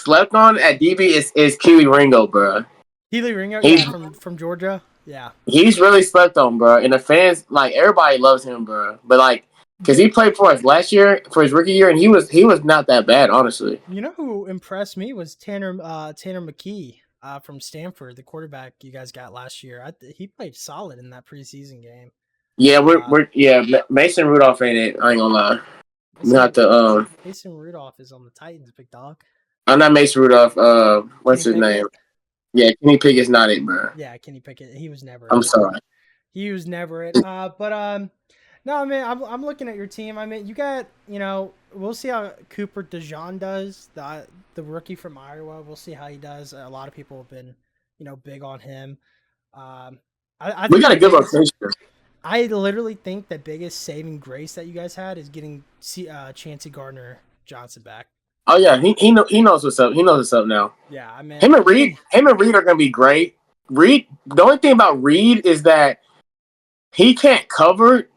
Speaker 2: slept on at DB is Keely Ringo, bro.
Speaker 1: Healy Ringo,
Speaker 2: He's
Speaker 1: yeah, from Georgia, yeah.
Speaker 2: he's really slept on, bro. And the fans, like everybody loves him, bro. But like, cause he played for us last year for his rookie year, and he was not that bad, honestly.
Speaker 1: You know who impressed me was Tanner McKee from Stanford, the quarterback you guys got last year. He played solid in that preseason game.
Speaker 2: Yeah,
Speaker 1: Uh,
Speaker 2: Mason Rudolph ain't it. I ain't gonna lie. We
Speaker 1: Mason
Speaker 2: got the
Speaker 1: Mason Rudolph is on the Titans, big dog.
Speaker 2: I'm not Mason Rudolph. What's
Speaker 1: Kenny
Speaker 2: his name?
Speaker 1: Pickett,
Speaker 2: Yeah, Kenny Pickett's not it, bro.
Speaker 1: yeah, Kenny Pickett. He was never
Speaker 2: I'm
Speaker 1: it.
Speaker 2: sorry.
Speaker 1: He was never it. But no, I mean, I'm looking at your team. I mean, you got, we'll see how Cooper DeJean does, the rookie from Iowa. We'll see how he does. A lot of people have been, big on him. Um, I
Speaker 2: We
Speaker 1: think
Speaker 2: got
Speaker 1: the
Speaker 2: a good
Speaker 1: biggest,
Speaker 2: rotation.
Speaker 1: I literally think the biggest saving grace that you guys had is getting Chancey Gardner Johnson back.
Speaker 2: Oh yeah, he knows what's up. He knows what's up now.
Speaker 1: Yeah, I mean,
Speaker 2: Him and Reed, are gonna be great. Reed, the only thing about Reed is that he can't cover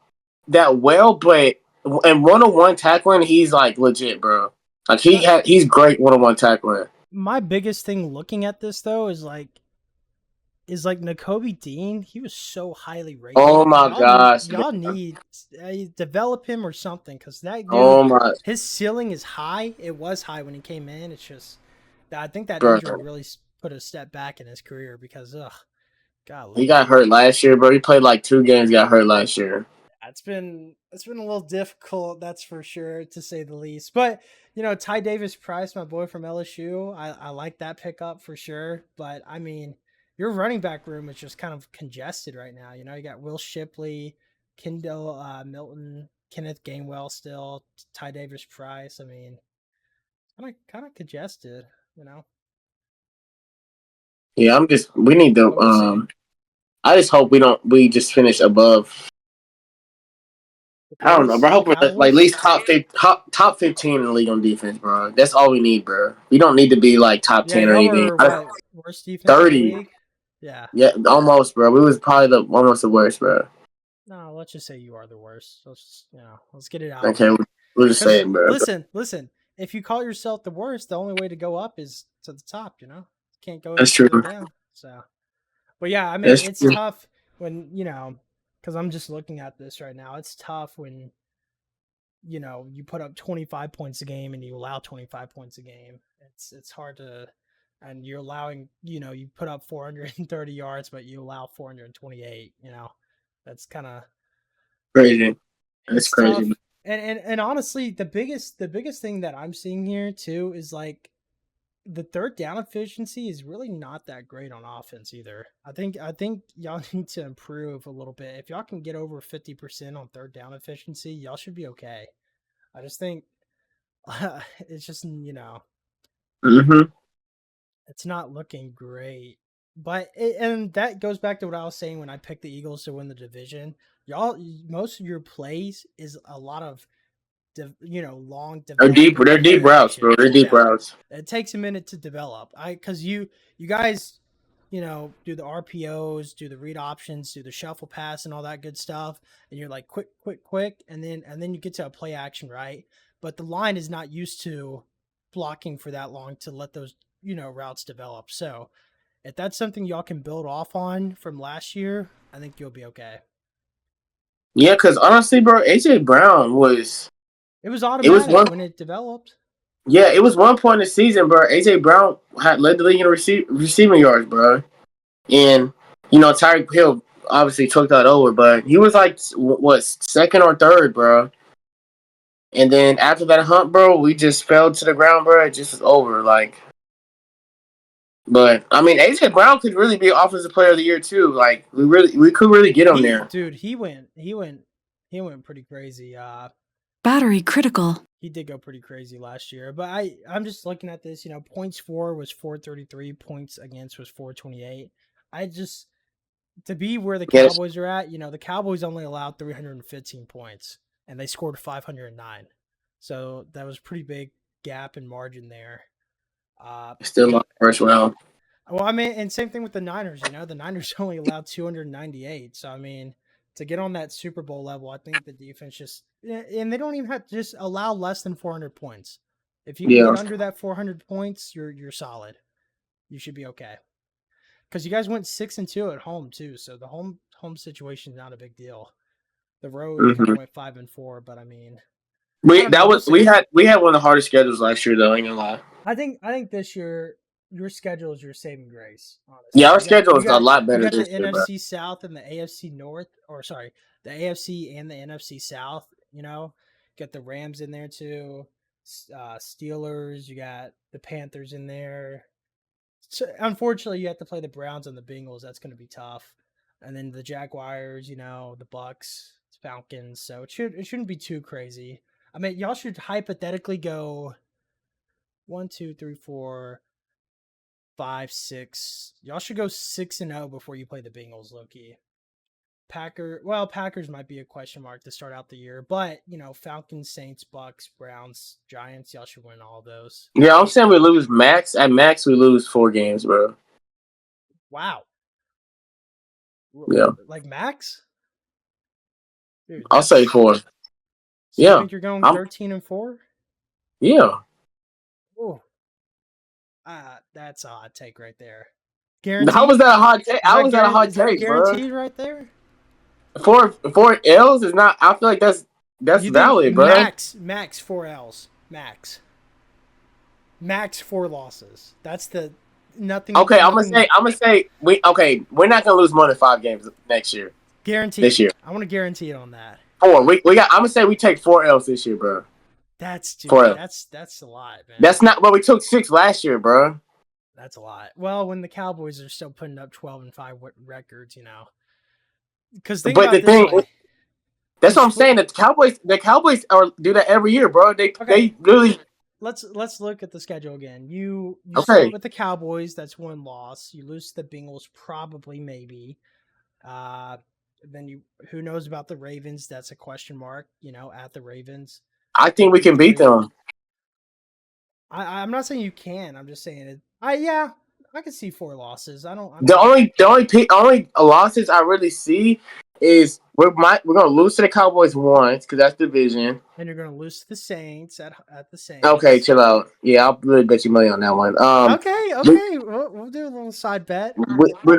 Speaker 2: that well, but in 1-on-1 tackling, he's like legit, bro. Like he's great 1-on-1 tackling.
Speaker 1: my biggest thing looking at this though is like Nakobe Dean. He was so highly
Speaker 2: Oh
Speaker 1: rated.
Speaker 2: my gosh,
Speaker 1: Y'all
Speaker 2: bro.
Speaker 1: need develop him or something because that dude,
Speaker 2: Oh my,
Speaker 1: his ceiling is high. It was high when he came in. It's just that I think that
Speaker 2: bro.
Speaker 1: injury really put a step back in his career because
Speaker 2: He
Speaker 1: golly,
Speaker 2: got hurt last year, bro. He played like 2 games, got hurt last year.
Speaker 1: it's been a little difficult, that's for sure, to say the least. But Ty Davis Price, my boy from LSU, I like that pickup for sure. But I mean, your running back room is just kind of congested right now. You got Will Shipley, Kendall Milton, Kenneth Gainwell still, Ty Davis Price. I mean, kind of congested. You know,
Speaker 2: Yeah, we need to
Speaker 1: but we'll see.
Speaker 2: I just hope we just finish above.
Speaker 1: The
Speaker 2: I don't know,
Speaker 1: Bills,
Speaker 2: bro. I
Speaker 1: the
Speaker 2: hope we're like at
Speaker 1: Cowboys.
Speaker 2: least top 15 in the league on defense, bro. That's all we need, bro. We don't need to be like top
Speaker 1: Yeah,
Speaker 2: 10 or
Speaker 1: y'all
Speaker 2: anything.
Speaker 1: were what, worst defense in the
Speaker 2: 30,
Speaker 1: league? Yeah.
Speaker 2: yeah, almost, bro. We was probably almost the worst, bro.
Speaker 1: No, let's just say you are the worst. Let's get it out
Speaker 2: Okay,
Speaker 1: there.
Speaker 2: we'll just say
Speaker 1: Because
Speaker 2: it, bro.
Speaker 1: listen. If you call yourself the worst, the only way to go up is to the top. Can't
Speaker 2: That's true.
Speaker 1: go down. So, but yeah, I mean,
Speaker 2: That's
Speaker 1: it's
Speaker 2: true.
Speaker 1: tough when because I'm just looking at this right now. It's tough when you put up 25 points a game and you allow 25 points a game. It's hard to, and you're allowing you put up 430 yards, but you allow 428. That's kind of
Speaker 2: Crazy. That's
Speaker 1: it's
Speaker 2: crazy.
Speaker 1: tough. And honestly, the biggest thing that I'm seeing here too is like the third down efficiency is really not that great on offense either. I think y'all need to improve a little bit. If y'all can get over 50% on third down efficiency, y'all should be okay. I just think it's just
Speaker 2: Mm-hmm.
Speaker 1: it's not looking great. And that goes back to what I was saying when I picked the Eagles to win the division. Y'all, most of your plays is a lot of long developing
Speaker 2: They're deep
Speaker 1: play
Speaker 2: routes,
Speaker 1: action.
Speaker 2: bro. They're deep
Speaker 1: Yeah,
Speaker 2: routes.
Speaker 1: it takes a minute to develop. Because you guys do the RPOs, do the read options, do the shuffle pass, and all that good stuff, and you're like quick, quick, quick, and then you get to a play action, right? But the line is not used to blocking for that long to let those routes develop. So if that's something y'all can build off on from last year, I think you'll be okay.
Speaker 2: Yeah, because honestly, bro, AJ Brown was
Speaker 1: It was
Speaker 2: it was
Speaker 1: automatic
Speaker 2: one
Speaker 1: when it developed.
Speaker 2: yeah, it was one point in the season, bro. AJ Brown had led the league in receiving yards, bro. And Tyreek Hill obviously took that over, but he was like what second or third, bro. And then after that hunt, bro, we just fell to the ground, bro. It just was over, like. But I mean, AJ Brown could really be offensive player of the year too. Like we could really get him there.
Speaker 1: He went pretty crazy.
Speaker 3: Battery critical.
Speaker 1: He did go pretty crazy last year. But I'm just looking at this. Points for was 433. Points against was 428. I just to be where the
Speaker 2: Yes,
Speaker 1: Cowboys are at. The Cowboys only allowed 315 points and they scored 509. So that was pretty big gap in margin there.
Speaker 2: still not first round.
Speaker 1: Well, I mean, and same thing with the Niners. You know, the Niners only allowed 298. So I mean, to get on that Super Bowl level, I think the defense just and they don't even have to just allow less than 400 points. If you can
Speaker 2: Yeah.
Speaker 1: get under that 400 points, you're solid. You should be okay. Because you guys went 6-2 at home too, so the home situation is not a big deal. The road you kind
Speaker 2: hmm
Speaker 1: of went 5-4, but I mean, I don't know. We'll see.
Speaker 2: We had one of the hardest schedules last year though. Ain't gonna lie.
Speaker 1: I think this year your schedule is your saving grace. Honestly,
Speaker 2: Yeah, our
Speaker 1: you got
Speaker 2: schedule
Speaker 1: you
Speaker 2: is a
Speaker 1: got
Speaker 2: lot
Speaker 1: you
Speaker 2: better
Speaker 1: got the
Speaker 2: this year, bro.
Speaker 1: NFC South and the AFC North, or sorry, the AFC and the NFC South. You know, got the Rams in there too. Steelers. You got the Panthers in there. So, unfortunately, you have to play the Browns and the Bengals. That's going to be tough. And then the Jaguars, you know, the Bucks, Falcons. So it shouldn't be too crazy. I mean, y'all should hypothetically go 1, 2, 3, 4, 5, 6. Y'all should go 6-0 before you play the Bengals, low key. Packers might be a question mark to start out the year, but you know, Falcons, Saints, Bucks, Browns, Giants, y'all should win all those.
Speaker 2: Yeah, I'm saying we lose max. At max, we lose 4 games, bro.
Speaker 1: Wow.
Speaker 2: Yeah,
Speaker 1: Like Max? Dude,
Speaker 2: I'll say
Speaker 1: that's
Speaker 2: 4.
Speaker 1: so you
Speaker 2: Yeah,
Speaker 1: think you're going
Speaker 2: I'm.
Speaker 1: 13-4?
Speaker 2: Yeah,
Speaker 1: Oh, that's a hot take right there.
Speaker 2: how was
Speaker 1: Guaranteed?
Speaker 2: that a hot take? How was that a hot
Speaker 1: Is that
Speaker 2: take, bro?
Speaker 1: guaranteed right there?
Speaker 2: Four L's is not. I feel like that's
Speaker 1: You think
Speaker 2: valid, bro.
Speaker 1: max 4 L's, max 4 losses. That's the nothing.
Speaker 2: Okay,
Speaker 1: nothing
Speaker 2: I'm gonna say we're not gonna lose more than 5 games next year.
Speaker 1: guaranteed.
Speaker 2: This year,
Speaker 1: I want to guarantee it on that.
Speaker 2: 4. We got. I'm gonna say we take 4 L's this year, bro.
Speaker 1: That's dude.
Speaker 2: 4 L's.
Speaker 1: That's a lot, man.
Speaker 2: That's not. Well, we took 6 last year, bro.
Speaker 1: That's a lot. Well, when the Cowboys are still putting up 12-5 records, you know. Because think
Speaker 2: But
Speaker 1: about
Speaker 2: the
Speaker 1: it this
Speaker 2: thing,
Speaker 1: way.
Speaker 2: that's what I'm saying. The Cowboys do that every year, bro. They really.
Speaker 1: Let's look at the schedule again. You
Speaker 2: Okay.
Speaker 1: start with the Cowboys. That's 1 loss. You lose to the Bengals, probably, maybe. Then who knows about the Ravens? That's a question mark. You know, at the Ravens.
Speaker 2: I think we can beat them.
Speaker 1: I'm not saying you can. I'm just saying it. Yeah, I can see 4 losses. I don't.
Speaker 2: The only losses I really see is we're gonna lose to the Cowboys once because that's division.
Speaker 1: And you're gonna lose to the Saints at the Saints.
Speaker 2: Okay, chill out. Yeah, I'll really bet you money on that one.
Speaker 1: Okay. We'll do a little side bet.
Speaker 2: We're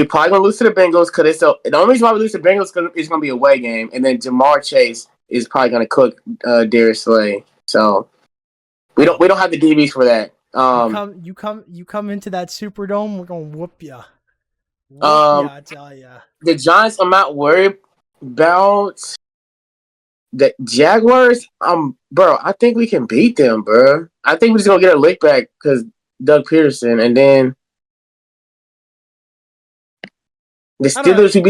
Speaker 2: probably gonna lose to the Bengals because the only reason why we lose to the Bengals is gonna be a away game, and then Jamar Chase is probably gonna cook Darius Slay. So we don't have the DBs for that.
Speaker 1: You come into that Superdome, we're gonna whoop ya. I tell ya.
Speaker 2: The Giants, I'm not worried about. The Jaguars, bro, I think we can beat them, bro. I think we're just gonna get a lick back because Doug Peterson, and then the Steelers. We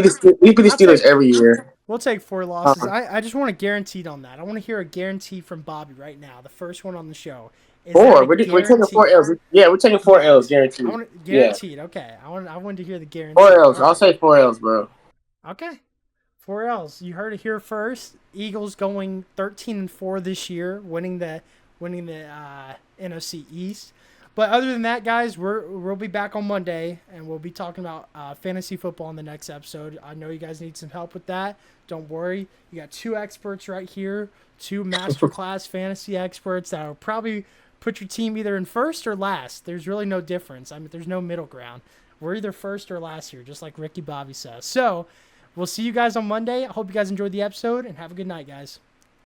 Speaker 2: beat the Steelers every year.
Speaker 1: We'll take 4 losses. I just want a guaranteed on that. I want to hear a guarantee from Bobby right now. The first one on the show.
Speaker 2: We're taking 4 L's. Yeah, we're taking 4 L's guaranteed.
Speaker 1: Guaranteed. Yeah. Okay. I wanted to hear the guarantee.
Speaker 2: 4 L's. I'll say 4 L's, bro.
Speaker 1: Okay. 4 L's. You heard it here first. Eagles going 13-4 this year, winning the NFC East. But other than that, guys, we'll be back on Monday, and we'll be talking about fantasy football in the next episode. I know you guys need some help with that. Don't worry. You got 2 experts right here, 2 masterclass fantasy experts that will probably put your team either in first or last. There's really no difference. I mean, there's no middle ground. We're either first or last here, just like Ricky Bobby says. So we'll see you guys on Monday. I hope you guys enjoyed the episode, and have a good night, guys.